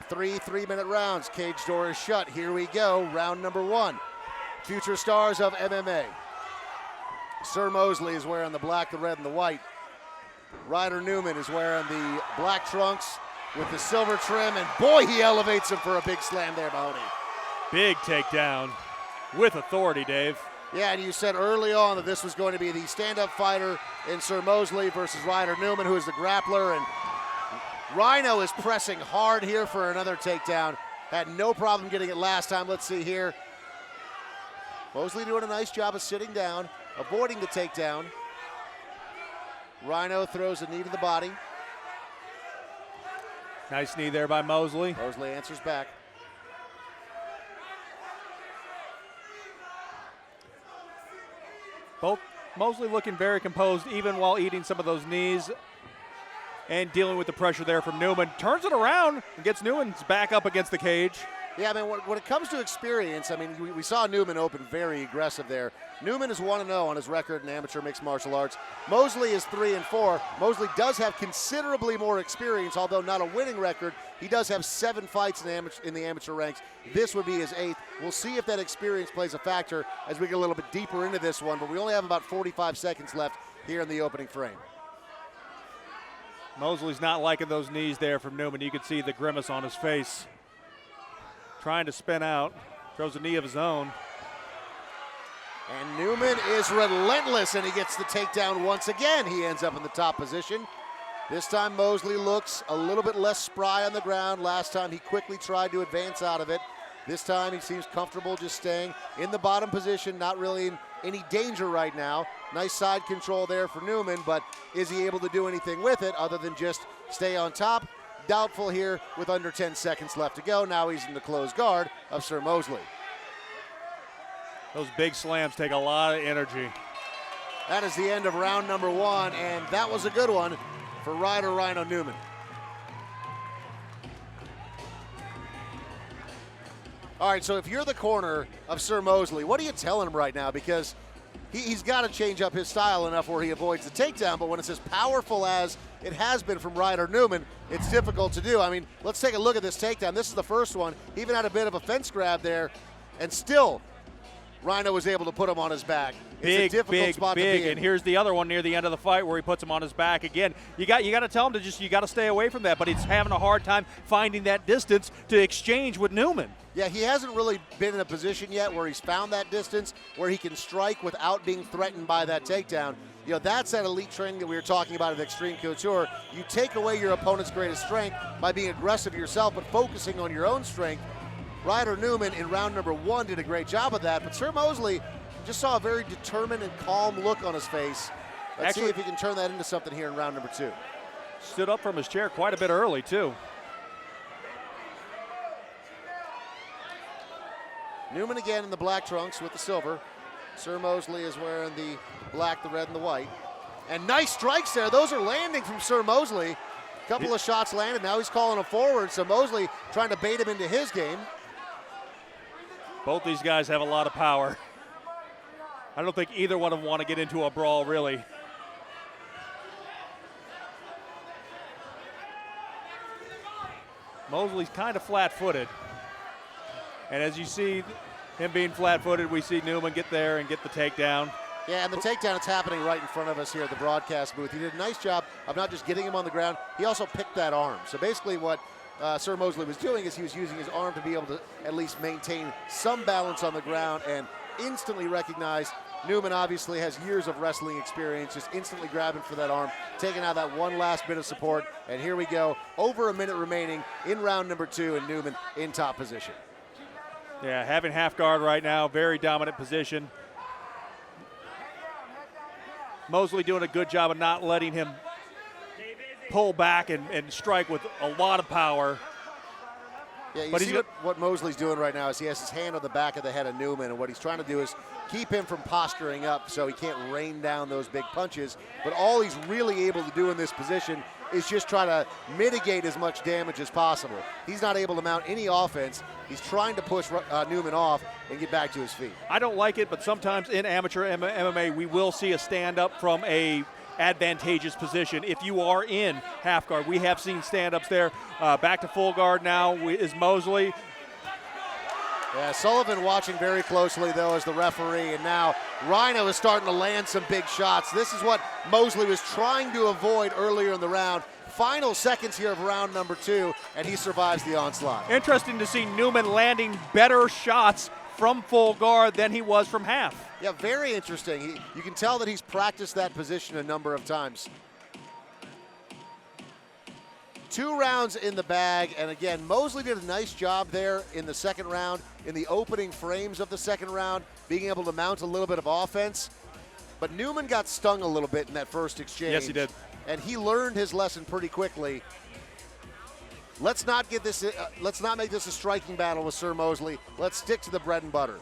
3 3-minute rounds. Cage door is shut. Here we go. Round number 1. Future stars of MMA. Sir Mosley is wearing the black, the red, and the white. Ryder Newman is wearing the black trunks with the silver trim, and boy, he elevates him for a big slam there, Mahoney. Big takedown with authority, Dave. Yeah, and you said early on that this was going to be the stand-up fighter in Sir Mosley versus Ryder Newman, who is the grappler, and Rhino is pressing hard here for another takedown. Had no problem getting it last time. Let's see here. Mosley doing a nice job of sitting down, avoiding the takedown. Rhino throws a knee to the body. Nice knee there by Mosley. Mosley answers back. Both Mosley looking very composed even while eating some of those knees. and dealing with the pressure there from Newman. Turns it around and gets Newman's back up against the cage. Yeah, I mean, when it comes to experience, I mean, we saw Newman open very aggressive there. Newman is 1-0 on his record in amateur mixed martial arts. Mosley is 3-4. Mosley does have considerably more experience, although not a winning record. He does have 7 fights in the amateur ranks. This would be his 8th. We'll see if that experience plays a factor as we get a little bit deeper into this one, but we only have about 45 seconds left here in the opening frame. Mosley's not liking those knees there from Newman. You can see the grimace on his face. Trying to spin out, throws a knee of his own. And Newman is relentless, and he gets the takedown once again. He ends up in the top position. This time Mosley looks a little bit less spry on the ground. Last time he quickly tried to advance out of it. This time he seems comfortable just staying in the bottom position, not really in any danger right now. Nice side control there for Newman, but is he able to do anything with it other than just stay on top? Doubtful here with under 10 seconds left to go. Now he's in the closed guard of Sir Mosley. Those big slams take a lot of energy. That is the end of round number 1, and that was a good one for Ryder Rhino Newman. All right, so if you're the corner of Sir Mosley, what are you telling him right now? Because he's got to change up his style enough where he avoids the takedown, but when it's as powerful as it has been from Ryder Newman, it's difficult to do. I mean, let's take a look at this takedown. This is the first one. He even had a bit of a fence grab there, and still Rhino was able to put him on his back. It's a difficult spot to be in. And here's the other one near the end of the fight where he puts him on his back again. You got to tell him you got to stay away from that, but he's having a hard time finding that distance to exchange with Newman. Yeah, he hasn't really been in a position yet where he's found that distance where he can strike without being threatened by that takedown. You know, that's that elite training that we were talking about at Extreme Couture. You take away your opponent's greatest strength by being aggressive yourself, but focusing on your own strength. Ryder Newman in round number 1 did a great job of that, but Sir Mosley just saw a very determined and calm look on his face. Let's see if he can turn that into something here in round number 2. Stood up from his chair quite a bit early, too. Newman again in the black trunks with the silver. Sir Mosley is wearing the black, the red, and the white. And nice strikes there. Those are landing from Sir Mosley. Couple of shots landed. Now he's calling him forward. So Mosley trying to bait him into his game. Both these guys have a lot of power. I don't think either one of them want to get into a brawl, really. Mosley's kind of flat-footed. And as you see him being flat-footed, we see Newman get there and get the takedown. Yeah, and the takedown is happening right in front of us here at the broadcast booth. He did a nice job of not just getting him on the ground, he also picked that arm. So basically what Sir Mosley was doing is he was using his arm to be able to at least maintain some balance on the ground and instantly recognized. Newman obviously has years of wrestling experience, just instantly grabbing for that arm, taking out that one last bit of support, and here we go. Over a minute remaining in round number 2, and Newman in top position. Yeah, having half guard right now, very dominant position. Mosley doing a good job of not letting him pull back and strike with a lot of power. Yeah, you see what Mosley's doing right now is he has his hand on the back of the head of Newman, and what he's trying to do is keep him from posturing up so he can't rain down those big punches. But all he's really able to do in this position is just try to mitigate as much damage as possible. He's not able to mount any offense. He's trying to push Newman off and get back to his feet. I don't like it, but sometimes in amateur MMA, we will see a stand-up from a advantageous position if you are in half guard. We have seen stand-ups there. Back to full guard now is Mosley. Yeah, Sullivan watching very closely, though, as the referee, and now Rhino is starting to land some big shots. This is what Mosley was trying to avoid earlier in the round. Final seconds here of round number 2, and he survives the onslaught. Interesting to see Newman landing better shots from full guard than he was from half. Yeah, very interesting. You can tell that he's practiced that position a number of times. 2 rounds in the bag, and again, Mosley did a nice job there in the second round, in the opening frames of the second round, being able to mount a little bit of offense. But Newman got stung a little bit in that first exchange. Yes, he did. And he learned his lesson pretty quickly. Let's not get this. Let's not make this a striking battle with Sir Mosley. Let's stick to the bread and butter.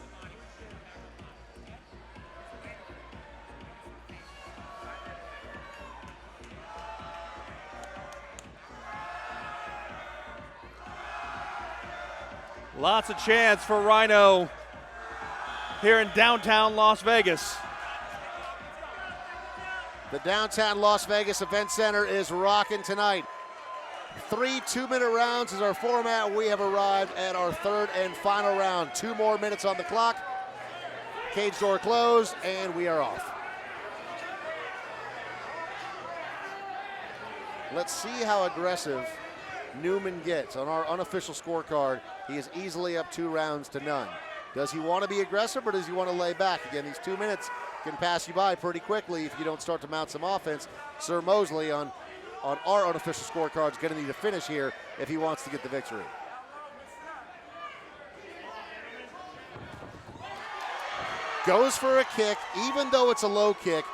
Lots of chance for Rhino here in downtown Las Vegas. The downtown Las Vegas Event Center is rocking tonight. 3 2-minute rounds is our format. We have arrived at our third and final round. 2 more minutes on the clock. Cage door closed, and we are off. Let's see how aggressive Newman gets. On our unofficial scorecard, he is easily up 2 rounds to none. Does he want to be aggressive or does he want to lay back? Again, these 2 minutes can pass you by pretty quickly if you don't start to mount some offense. Sir Mosley on our unofficial scorecard is going to need to finish here if he wants to get the victory. Goes for a kick, even though it's a low kick.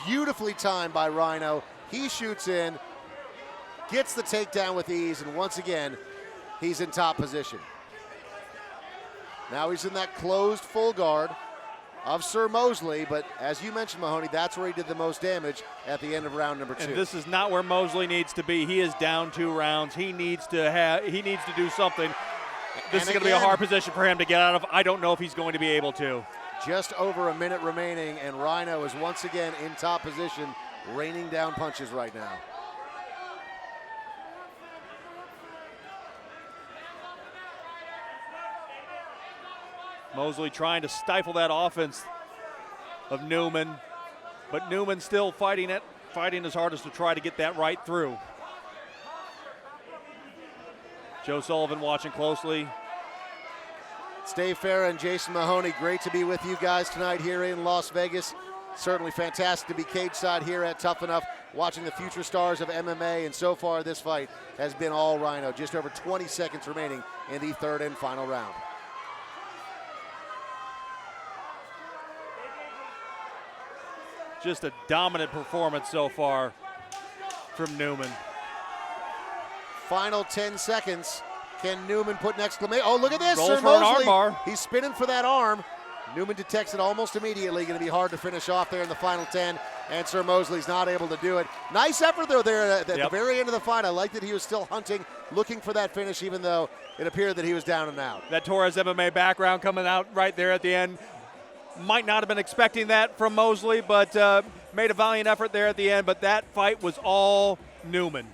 Beautifully timed by Rhino. He shoots in, gets the takedown with ease, and once again, he's in top position. Now he's in that closed full guard of Sir Mosley, but as you mentioned, Mahoney, that's where he did the most damage at the end of round number 2. And this is not where Mosley needs to be. He is down 2 rounds. He needs to do something. This is going to be a hard position for him to get out of. I don't know if he's going to be able to. Just over a minute remaining, and Rhino is once again in top position, raining down punches right now. Mosley trying to stifle that offense of Newman, but Newman still fighting his hardest to try to get that right through. Joe Sullivan watching closely. It's Dave Farah and Jason Mahoney. Great to be with you guys tonight here in Las Vegas. Certainly fantastic to be cage side here at Tuff-N-Uff, watching the future stars of MMA, and so far this fight has been all Rhino. Just over 20 seconds remaining in the third and final round. Just a dominant performance so far from Newman. Final 10 seconds. Can Newman put an exclamation? Oh, look at this. Rolls Sir for an Mosley. arm bar. He's spinning for that arm. Newman detects it almost immediately. Going to be hard to finish off there in the final 10, and Sir Mosley's not able to do it. Nice effort, though, there at the very end of the fight. I like that he was still hunting, looking for that finish, even though it appeared that he was down and out. That Torres MMA background coming out right there at the end. Might not have been expecting that from Mosley, but made a valiant effort there at the end. But that fight was all Newman.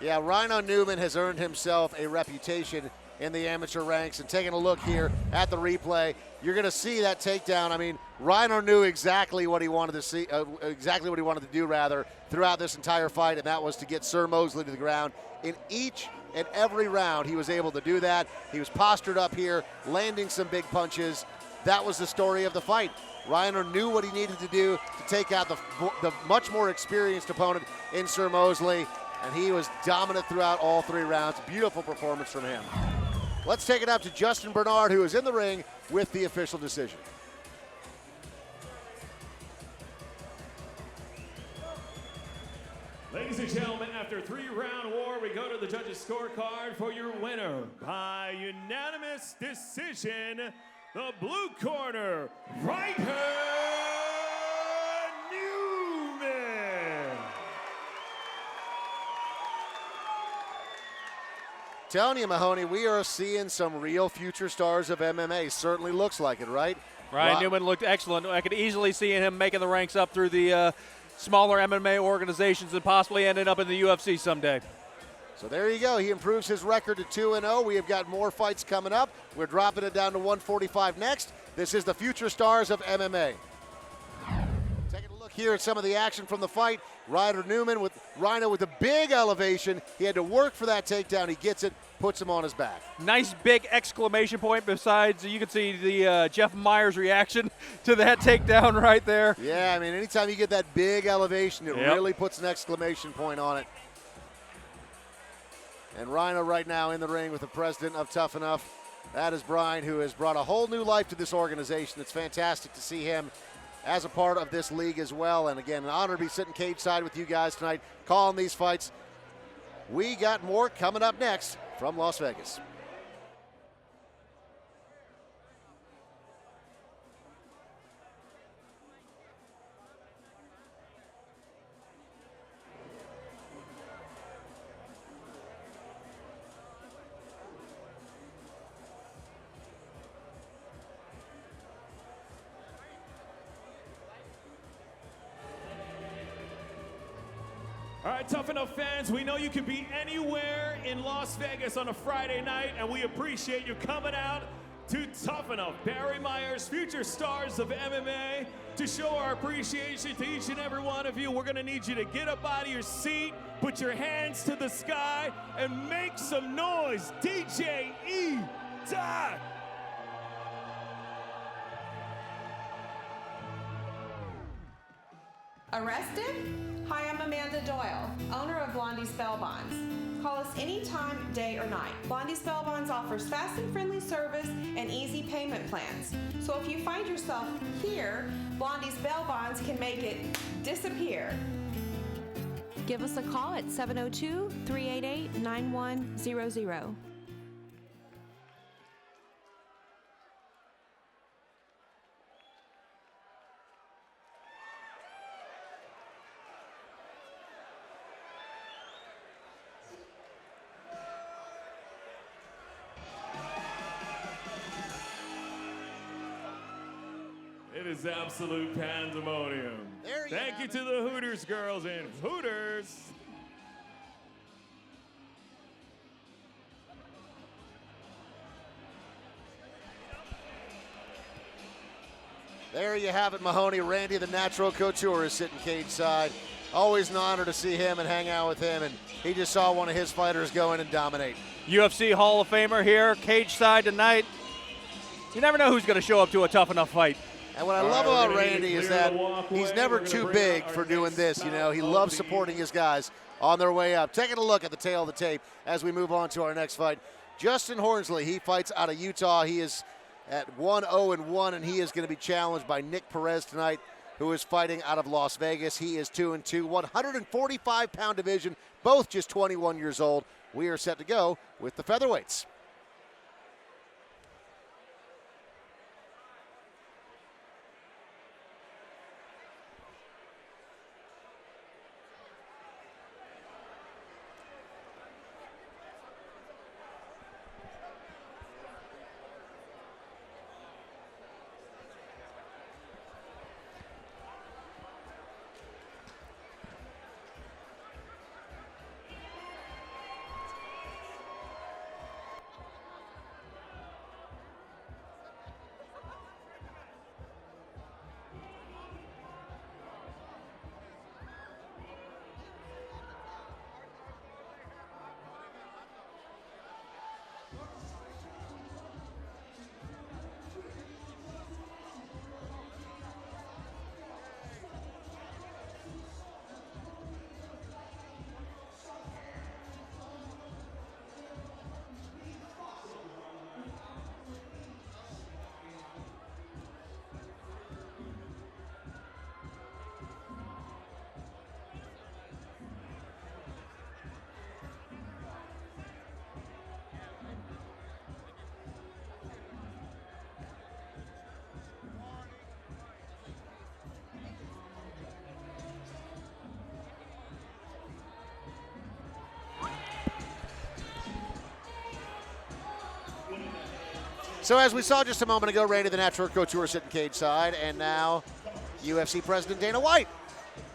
Yeah, Rhino Newman has earned himself a reputation in the amateur ranks. And taking a look here at the replay, you're going to see that takedown. I mean, Rhino knew exactly what he wanted to see, exactly what he wanted to do, rather, throughout this entire fight, and that was to get Sir Mosley to the ground. In each and every round, he was able to do that. He was postured up here, landing some big punches. That was the story of the fight. Rhino knew what he needed to do to take out the much more experienced opponent in Sir Mosley, and he was dominant throughout all 3 rounds. Beautiful performance from him. Let's take it up to Justin Bernard, who is in the ring with the official decision. Ladies and gentlemen, after a 3-round war, we go to the judges' scorecard for your winner by unanimous decision. The blue corner, Ryder Newman. Telling you, Mahoney, we are seeing some real future stars of MMA. Certainly looks like it, right? Ryan Newman looked excellent. I could easily see him making the ranks up through the smaller MMA organizations and possibly ending up in the UFC someday. So there you go. He improves his record to 2-0. We have got more fights coming up. We're dropping it down to 145 next. This is the future stars of MMA. Taking a look here at some of the action from the fight. Ryder Newman with Rhino with a big elevation. He had to work for that takedown. He gets it, puts him on his back. Nice big exclamation point. Besides, you can see the Jeff Myers reaction to that takedown right there. Yeah, I mean, anytime you get that big elevation, it really puts an exclamation point on it. And Rhino right now in the ring with the president of Tuff-N-Uff. That is Brian, who has brought a whole new life to this organization. It's fantastic to see him as a part of this league as well. And again, an honor to be sitting cage side with you guys tonight, calling these fights. We got more coming up next from Las Vegas. All right, Tuff-N-Uff fans, we know you can be anywhere in Las Vegas on a Friday night, and we appreciate you coming out to Tuff-N-Uff. Barry Myers, future stars of MMA, to show our appreciation to each and every one of you. We're gonna need you to get up out of your seat, put your hands to the sky, and make some noise. DJ E-Dot. Arrested? Hi, I'm Amanda Doyle, owner of Blondie's Bail Bonds. Call us anytime, day or night. Blondie's Bail Bonds offers fast and friendly service and easy payment plans. So if you find yourself here, Blondie's Bail Bonds can make it disappear. Give us a call at 702-388-9100. It is absolute pandemonium. Thank you to the Hooters girls and Hooters. There you have it, Mahoney. Randy, the natural couture, is sitting cage side. Always an honor to see him and hang out with him, and he just saw one of his fighters go in and dominate. UFC Hall of Famer here, cage side tonight. You never know who's going to show up to a Tuff-N-Uff fight. And what I love about Randy is that he's never too big for doing this. You know, he loves supporting his guys on their way up. Taking a look at the tail of the tape as we move on to our next fight. Justin Hornsley, he fights out of Utah. He is at 1-0-1, and he is going to be challenged by Nick Perez tonight, who is fighting out of Las Vegas. He is 2-2, 145-pound division, both just 21 years old. We are set to go with the featherweights. So as we saw just a moment ago, Randy the Natural Couture sitting cage side, and now UFC President Dana White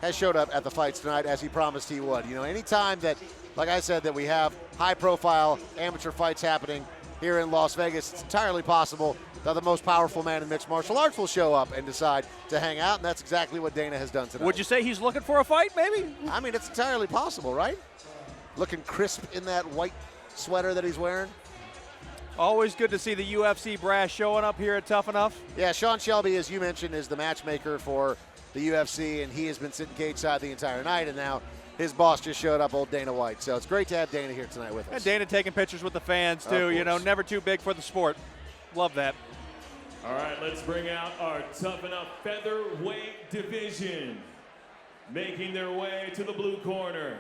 has showed up at the fights tonight as he promised he would. You know, anytime that, like I said, that we have high-profile amateur fights happening here in Las Vegas, it's entirely possible that the most powerful man in mixed martial arts will show up and decide to hang out, and that's exactly what Dana has done tonight. Would you say he's looking for a fight, maybe? I mean, it's entirely possible, right? Looking crisp in that white sweater that he's wearing. Always good to see the UFC brass showing up here at Tuff-N-Uff. Yeah, Sean Shelby, as you mentioned, is the matchmaker for the UFC, and he has been sitting cage side the entire night, and now his boss just showed up, old Dana White. So it's great to have Dana here tonight with us. And Dana taking pictures with the fans, too. You know, never too big for the sport. Love that. All right, let's bring out our Tuff-N-Uff featherweight division. Making their way to the blue corner,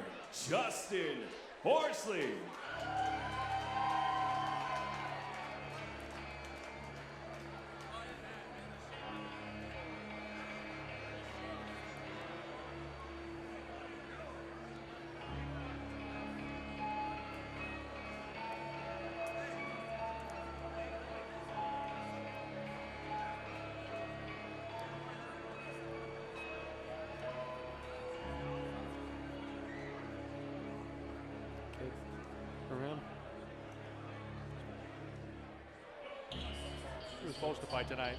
Justin Hornsley. supposed to fight tonight.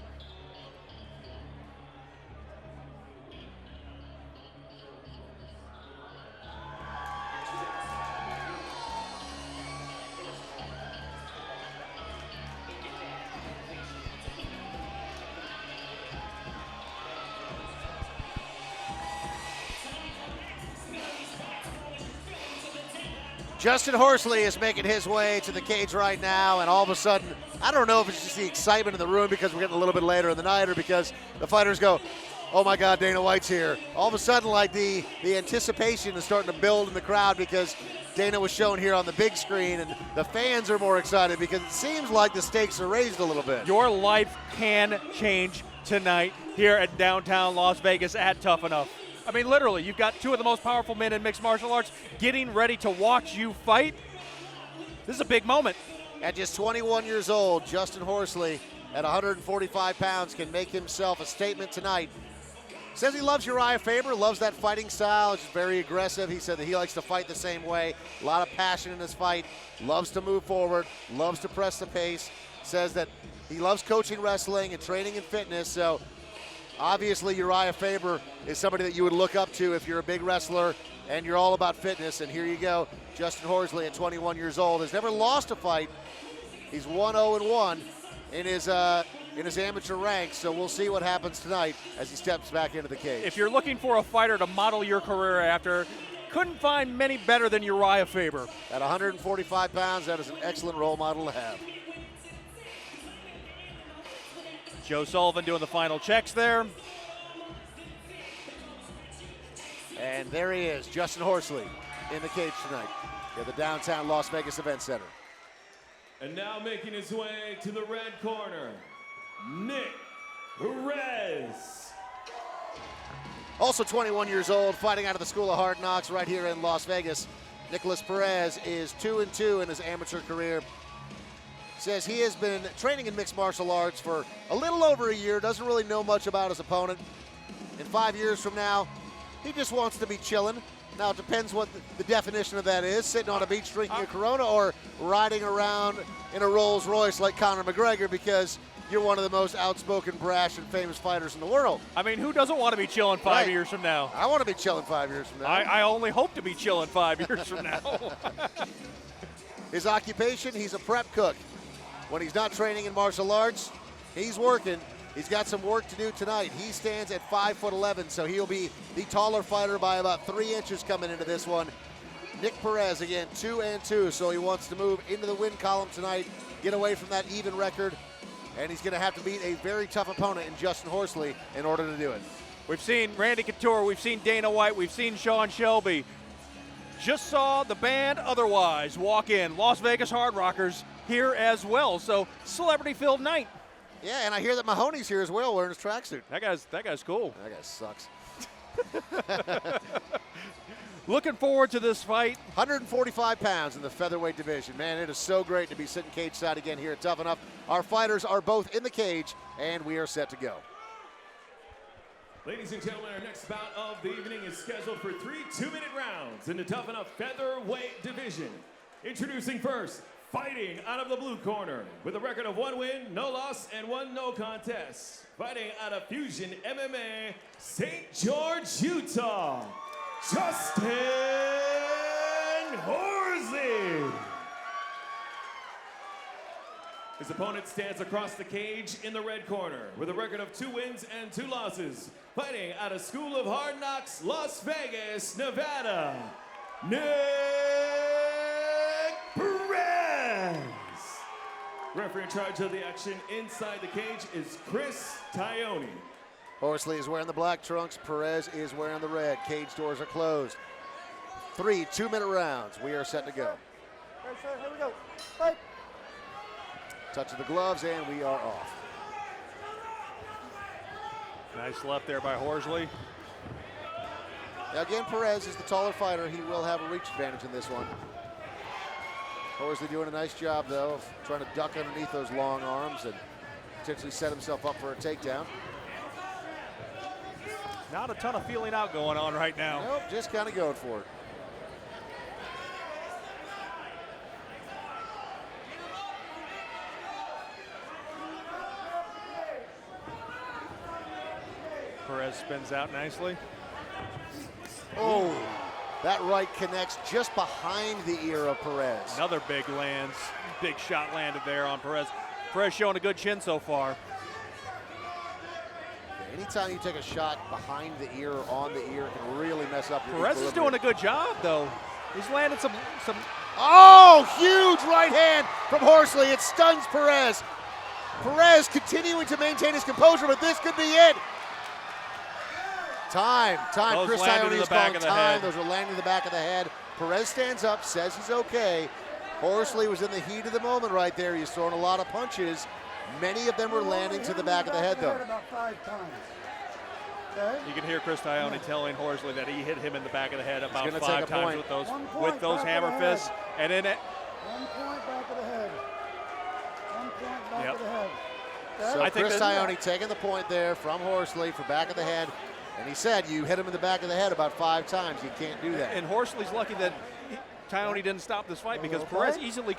Justin Horsley is making his way to the cage right now, and all of a sudden, I don't know if it's just the excitement in the room because we're getting a little bit later in the night or because the fighters go, oh my God, Dana White's here. All of a sudden, like the anticipation is starting to build in the crowd because Dana was shown here on the big screen, and the fans are more excited because it seems like the stakes are raised a little bit. Your life can change tonight here at downtown Las Vegas at Tuff-N-Uff. I mean, literally, you've got two of the most powerful men in mixed martial arts getting ready to watch you fight. This is a big moment. At just 21 years old, Justin Horsley at 145 pounds can make himself a statement tonight. Says he loves Uriah Faber, loves that fighting style. It's very aggressive. He said that he likes to fight the same way. A lot of passion in his fight. Loves to move forward. Loves to press the pace. Says that he loves coaching wrestling and training and fitness. So obviously Uriah Faber is somebody that you would look up to if you're a big wrestler and you're all about fitness. And here you go. Justin Horsley at 21 years old has never lost a fight. He's 1-0-1 in his amateur ranks, so we'll see what happens tonight as he steps back into the cage. If you're looking for a fighter to model your career after, couldn't find many better than Uriah Faber. At 145 pounds, that is an excellent role model to have. Joe Sullivan doing the final checks there. And there he is, Justin Horsley in the cage tonight at the downtown Las Vegas Event Center. And now making his way to the red corner, Nick Perez. Also 21 years old, fighting out of the School of Hard Knocks right here in Las Vegas. Nicholas Perez is 2-2 in his amateur career. Says he has been training in mixed martial arts for a little over a year, doesn't really know much about his opponent. In 5 years from now, he just wants to be chilling. Now, it depends what the definition of that is, sitting on a beach drinking a Corona or riding around in a Rolls Royce like Conor McGregor because you're one of the most outspoken, brash, and famous fighters in the world. I mean, who doesn't want to be chilling 5 years from now? I want to be chilling 5 years from now. I only hope to be chilling 5 years from now. His occupation, he's a prep cook. When he's not training in martial arts, he's working. He's got some work to do tonight. He stands at 5'11", so he'll be the taller fighter by about 3 inches coming into this one. Nick Perez, again, 2-2, so he wants to move into the win column tonight, get away from that even record, and he's going to have to beat a very tough opponent in Justin Horsley in order to do it. We've seen Randy Couture, we've seen Dana White, we've seen Sean Shelby. Just saw the band Otherwise walk in. Las Vegas Hard Rockers here as well, so celebrity-filled night. Yeah, and I hear that Mahoney's here as well wearing his tracksuit. That guy's cool. That guy sucks. Looking forward to this fight. 145 pounds in the featherweight division. Man, it is so great to be sitting cage side again here at Tuff-N-Uff. Our fighters are both in the cage, and we are set to go. Ladies and gentlemen, our next bout of the evening is scheduled for 3 2-minute rounds in the Tuff-N-Uff featherweight division. Introducing first, fighting out of the blue corner with a record of 1 win, no loss, and 1 no contest. Fighting out of Fusion MMA, St. George, Utah, Justin Horsley. His opponent stands across the cage in the red corner with a record of 2 wins and 2 losses. Fighting out of School of Hard Knocks, Las Vegas, Nevada, Nick Perez. Referee in charge of the action inside the cage is Chris Tione. Horsley is wearing the black trunks. Perez is wearing the red. Cage doors are closed. 3 2-minute rounds. We are set to go. All right, sir, here we go. Fight. Touch of the gloves, and we are off. Nice left there by Horsley. Now again, Perez is the taller fighter. He will have a reach advantage in this one. Horsley doing a nice job, though, of trying to duck underneath those long arms and potentially set himself up for a takedown. Not a ton of feeling out going on right now. Nope, just kind of going for it. Perez spins out nicely. Oh, that right connects just behind the ear of Perez. Another big shot landed there on Perez. Perez showing a good chin so far. Anytime you take a shot behind the ear or on the ear, it can really mess up your Perez is doing a good job, though. He's landed some. Oh, huge right hand from Horsley. It stuns Perez. Perez continuing to maintain his composure, but this could be it. Time. Those Chris landed in Ione the is back calling of the time. head. Those are landing in the back of the head. Perez stands up, says he's okay. Horsley was in the heat of the moment right there. He's throwing a lot of punches. Many of them were landing to the back of the head, though. About 5 times. Okay? You can hear Chris Ione telling Horsley that he hit him in the back of the head about gonna 5 take a times point. with those hammer fists. And in it, 1 point back of the head. 1 point back of the head. Okay? So I think Chris that- Ione taking the point there from Horsley for back of the head. And he said you hit him in the back of the head about 5 times. You can't do that. and Horsley's lucky that Ione didn't stop this fight because Perez easily,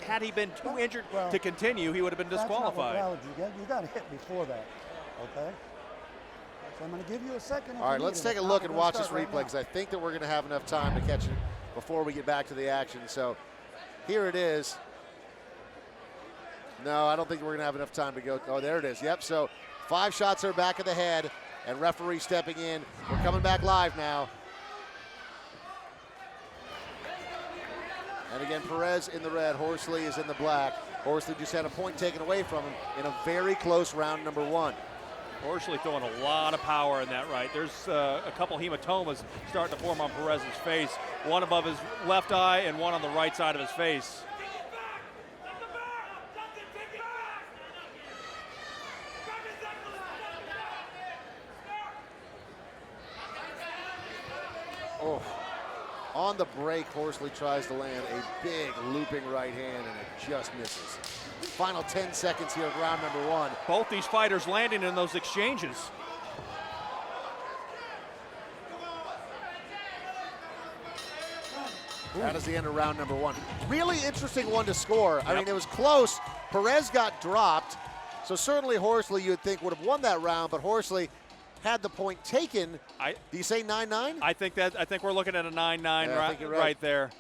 had he been too injured to continue, he would have been disqualified. That's not what round you got to hit before that. Okay? So I'm going to give you a second. All right, let's take a look and watch this replay because I think that we're going to have enough time to catch it before we get back to the action. So here it is. No, I don't think we're going to have enough time to go. Oh, there it is. Yep, so 5 shots are back of the head and referee stepping in. We're coming back live now. And again, Perez in the red, Horsley is in the black. Horsley just had a point taken away from him in a very close round number 1. Horsley throwing a lot of power in that right. There's a couple hematomas starting to form on Perez's face. One above his left eye and one on the right side of his face. Oh. On the break, Horsley tries to land a big looping right hand, and it just misses. Final 10 seconds here of round number 1. Both these fighters landing in those exchanges. That is the end of round number 1. Really interesting one to score. I mean, it was close. Perez got dropped, so certainly Horsley, you'd think, would have won that round, but Horsley had the point taken. Do you say 9-9? I think we're looking at a 9-9 right. right there.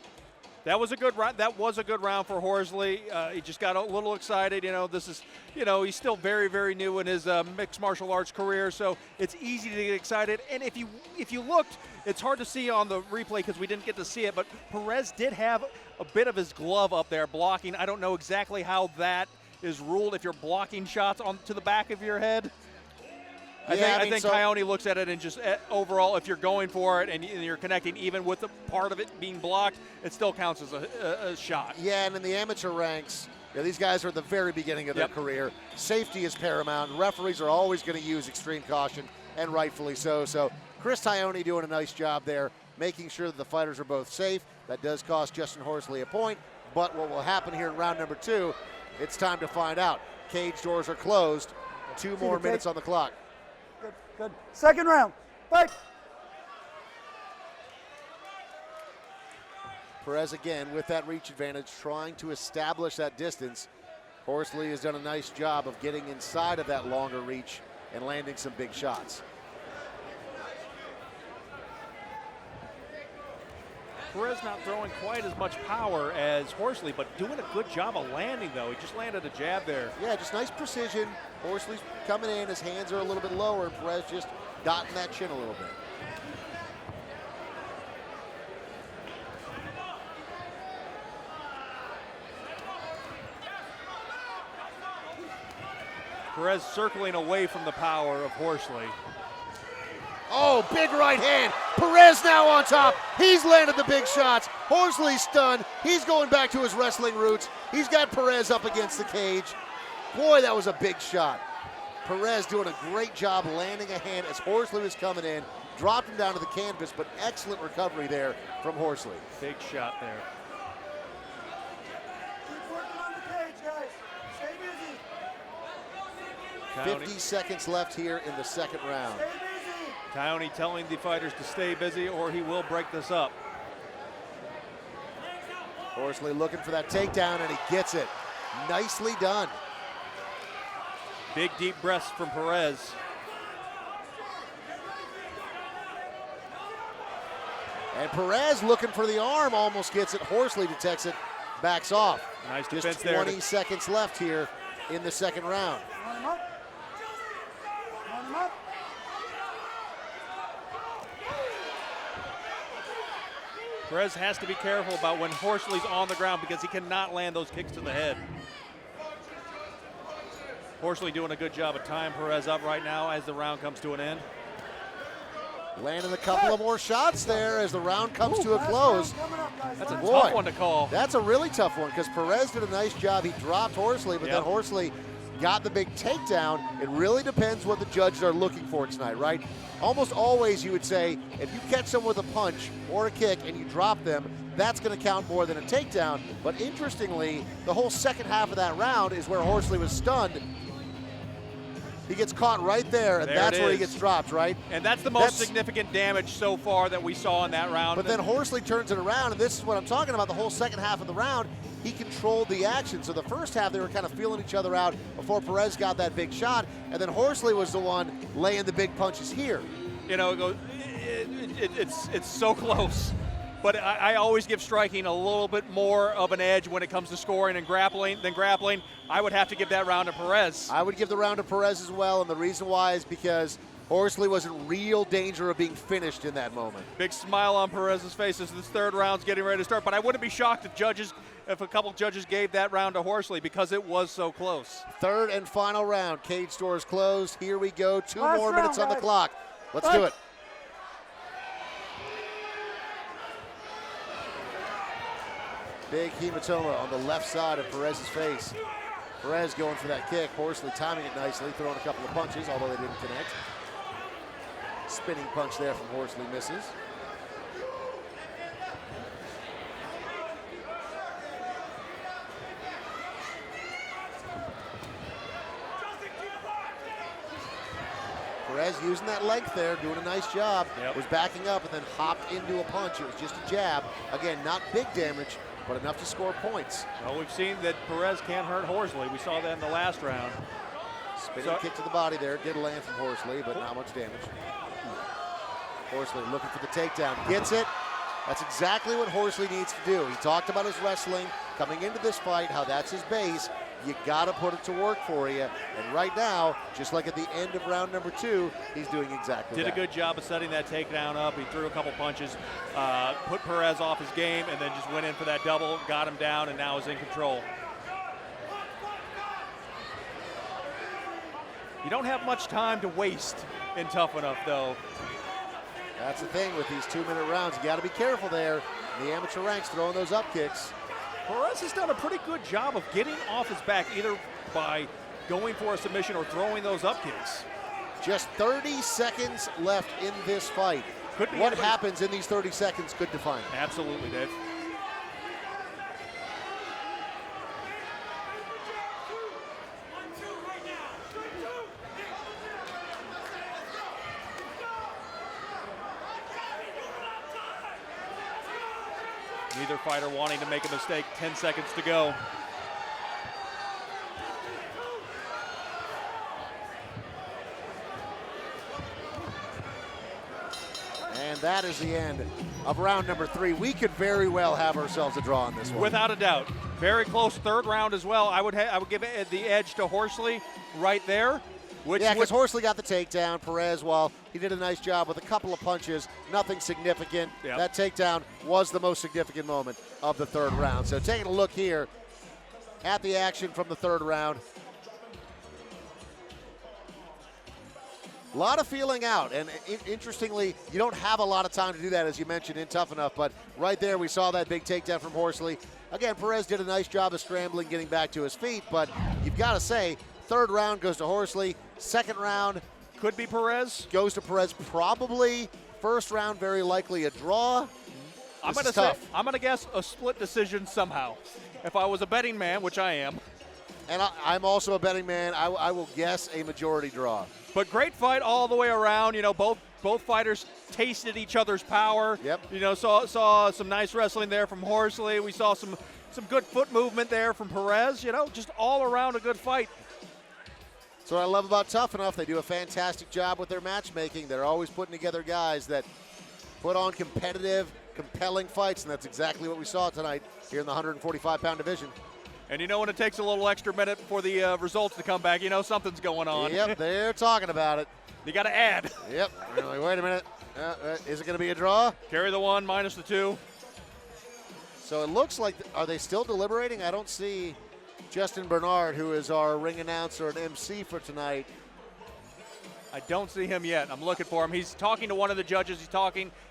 That was a good round. That was a good round for Horsley. He just got a little excited. He's still very, very new in his mixed martial arts career, so it's easy to get excited. And if you looked, it's hard to see on the replay because we didn't get to see it, but Perez did have a bit of his glove up there blocking. I don't know exactly how that is ruled if you're blocking shots to the back of your head. I think Ione looks at it and just overall, if you're going for it and you're connecting, even with the part of it being blocked, it still counts as a shot. Yeah, and in the amateur ranks, these guys are at the very beginning of their career. Safety is paramount. Referees are always going to use extreme caution, and rightfully so. So Chris Ione doing a nice job there, making sure that the fighters are both safe. That does cost Justin Horsley a point, but what will happen here in round number 2, it's time to find out. Cage doors are closed. 2 more minutes on the clock. Good. Second round. Fight. Perez again with that reach advantage, trying to establish that distance. Horsley has done a nice job of getting inside of that longer reach and landing some big shots. Perez not throwing quite as much power as Horsley, but doing a good job of landing, though. He just landed a jab there. Yeah, just nice precision. Horsley's coming in, his hands are a little bit lower, and Perez just dotting that chin a little bit. Perez circling away from the power of Horsley. Oh, big right hand. Perez now on top. He's landed the big shots. Horsley's stunned. He's going back to his wrestling roots. He's got Perez up against the cage. Boy, that was a big shot. Perez doing a great job landing a hand as Horsley was coming in. Dropped him down to the canvas, but excellent recovery there from Horsley. Big shot there. Keep working on the cage, guys. Stay busy. 50 seconds left here in the second round. Stay busy. Ione telling the fighters to stay busy or he will break this up. Horsley looking for that takedown, and he gets it. Nicely done. Big deep breaths from Perez. And Perez looking for the arm, almost gets it. Horsley detects it, backs off. Nice Just defense there. 20 seconds left here in the second round. Line him up. Line him up. Perez has to be careful about when Horsley's on the ground because he cannot land those kicks to the head. Horsley doing a good job of tying Perez up right now as the round comes to an end. Landing a couple of more shots there as the round comes to a close. That's a Boy, tough one to call. That's a really tough one because Perez did a nice job. He dropped Horsley, but then Horsley got the big takedown. It really depends what the judges are looking for tonight, right? Almost always you would say if you catch someone with a punch or a kick and you drop them, that's going to count more than a takedown. But interestingly, the whole second half of that round is where Horsley was stunned. He gets caught right there, and that's where he gets dropped, right? And that's the most significant damage so far that we saw in that round. But then Horsley turns it around, and this is what I'm talking about. The whole second half of the round, he controlled the action. So the first half, they were kind of feeling each other out before Perez got that big shot, and then Horsley was the one laying the big punches here. You know, it's so close. But I always give striking a little bit more of an edge when it comes to scoring and grappling than grappling. I would have to give that round to Perez. I would give the round to Perez as well, and the reason why is because Horsley was in real danger of being finished in that moment. Big smile on Perez's face as this third round's getting ready to start, but I wouldn't be shocked if a couple judges gave that round to Horsley because it was so close. Third and final round. Cage doors closed. Here we go. Two Last more minutes round, on the guys. clock. Let's do it. Big hematoma on the left side of Perez's face. Perez going for that kick. Horsley timing it nicely, throwing a couple of punches, although they didn't connect. Spinning punch there from Horsley misses. Perez using that length there, doing a nice job. Was backing up and then hopped into a punch. It was just a jab. Again, not big damage, but enough to score points. Well, we've seen that Perez can't hurt Horsley. We saw that in the last round. Spinning kick to the body there. Did land from Horsley, but not much damage. Horsley looking for the takedown. Gets it. That's exactly what Horsley needs to do. He talked about his wrestling coming into this fight, how that's his base. You got to put it to work for you. And right now, just like at the end of round number 2, he's doing exactly that. Did a good job of setting that takedown up. He threw a couple punches, put Perez off his game, and then just went in for that double, got him down, and now is in control. You don't have much time to waste in Tuff-N-Uff, though. That's the thing with these 2-minute rounds. You got to be careful there. The amateur ranks throwing those up kicks. Perez has done a pretty good job of getting off his back, either by going for a submission or throwing those up kicks. Just 30 seconds left in this fight. What happens in these 30 seconds could define it. Absolutely, Dave. Neither fighter wanting to make a mistake. 10 seconds to go. And that is the end of round number 3. We could very well have ourselves a draw on this one. Without a doubt. Very close third round as well. I would give it the edge to Horsley right there. Yeah, because Horsley got the takedown. Perez, while he did a nice job with a couple of punches, nothing significant. Yep. That takedown was the most significant moment of the third round. So taking a look here at the action from the third round. A lot of feeling out, and interestingly, you don't have a lot of time to do that, as you mentioned, in Tuff-N-Uff, but right there we saw that big takedown from Horsley. Again, Perez did a nice job of scrambling, getting back to his feet, but you've got to say, third round goes to Horsley. Second round could be Perez. Goes to Perez probably. First round very likely a draw. I'm going to guess a split decision somehow. If I was a betting man, which I am. And I'm also a betting man. I will guess a majority draw. But great fight all the way around. You know, both fighters tasted each other's power. Yep. You know, saw some nice wrestling there from Horsley. We saw some good foot movement there from Perez. You know, just all around a good fight. That's what I love about Tuff-N-Uff. They do a fantastic job with their matchmaking. They're always putting together guys that put on competitive, compelling fights, and that's exactly what we saw tonight here in the 145-pound division. And you know when it takes a little extra minute for the results to come back, you know something's going on. Yep, they're talking about it. You got to add. Yep. We're like, wait a minute. Is it going to be a draw? Carry the 1, minus the 2. So it looks like, are they still deliberating? I don't see Justin Bernard, who is our ring announcer and MC for tonight. I don't see him yet. I'm looking for him. He's talking to one of the judges.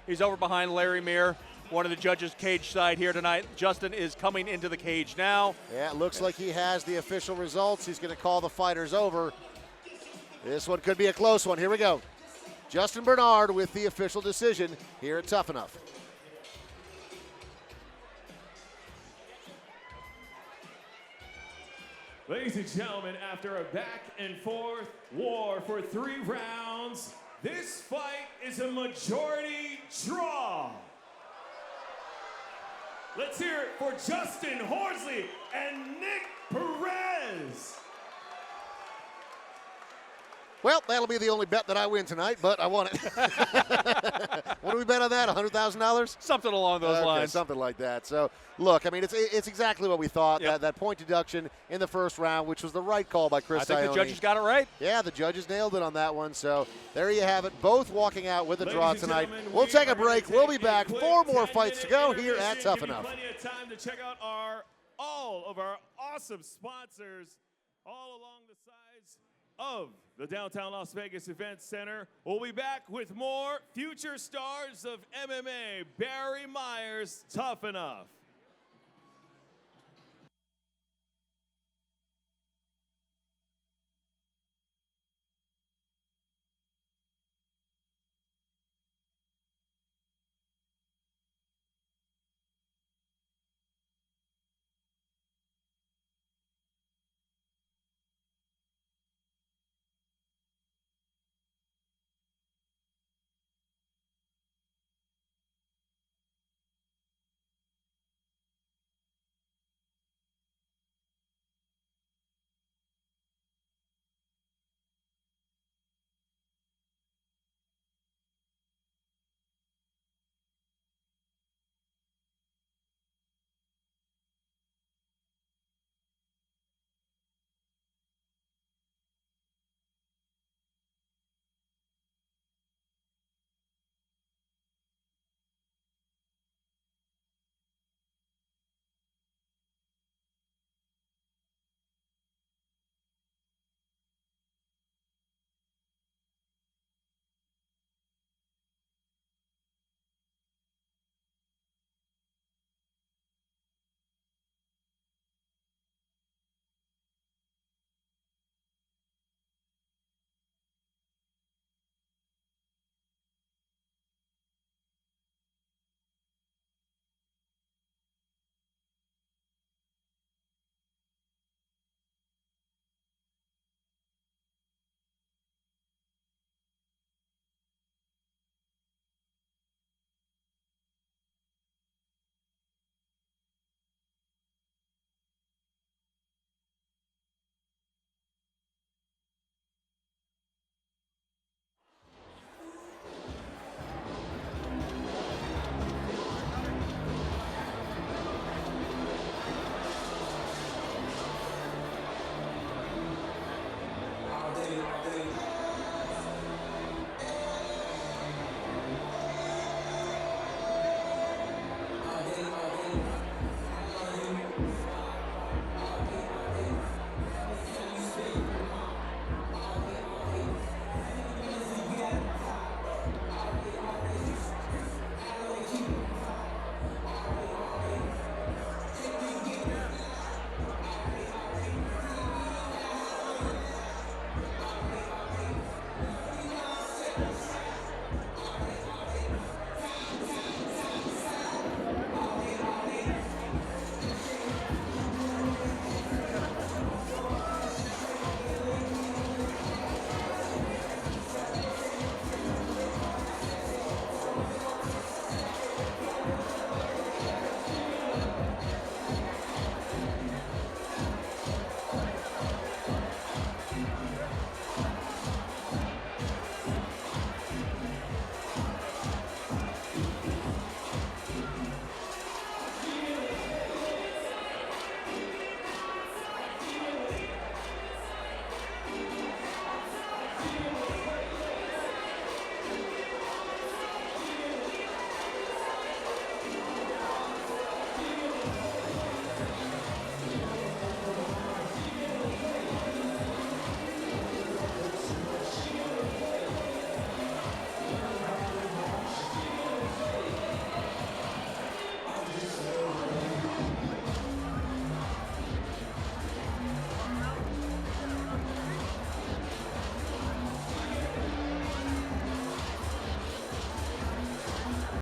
He's over behind Larry Meir, one of the judges' cage side here tonight. Justin is coming into the cage now. Yeah, it looks like he has the official results. He's going to call the fighters over. This one could be a close one. Here we go. Justin Bernard with the official decision here at Tuff-N-Uff. Ladies and gentlemen, after a back-and-forth war for 3 rounds, this fight is a majority draw. Let's hear it for Justin Horsley and Nick Perez. Well, that'll be the only bet that I win tonight, but I won it. What do we bet on that, $100,000? Something along those lines. Something like that. So, look, I mean, it's exactly what we thought. Yep. That point deduction in the first round, which was the right call by Chris I think the judges got it right. Yeah, the judges nailed it on that one. So, there you have it. Both walking out with a Ladies draw and tonight. gentlemen, We'll take a are gonna break. take We'll be a back. quick 4 more fights to go intermission. here at Give you Tuff-N-Uff. plenty of time to check out all of our awesome sponsors all along the sides of the downtown Las Vegas Event Center. We'll be back with more future stars of MMA. Barry Myers, Tuff-N-Uff.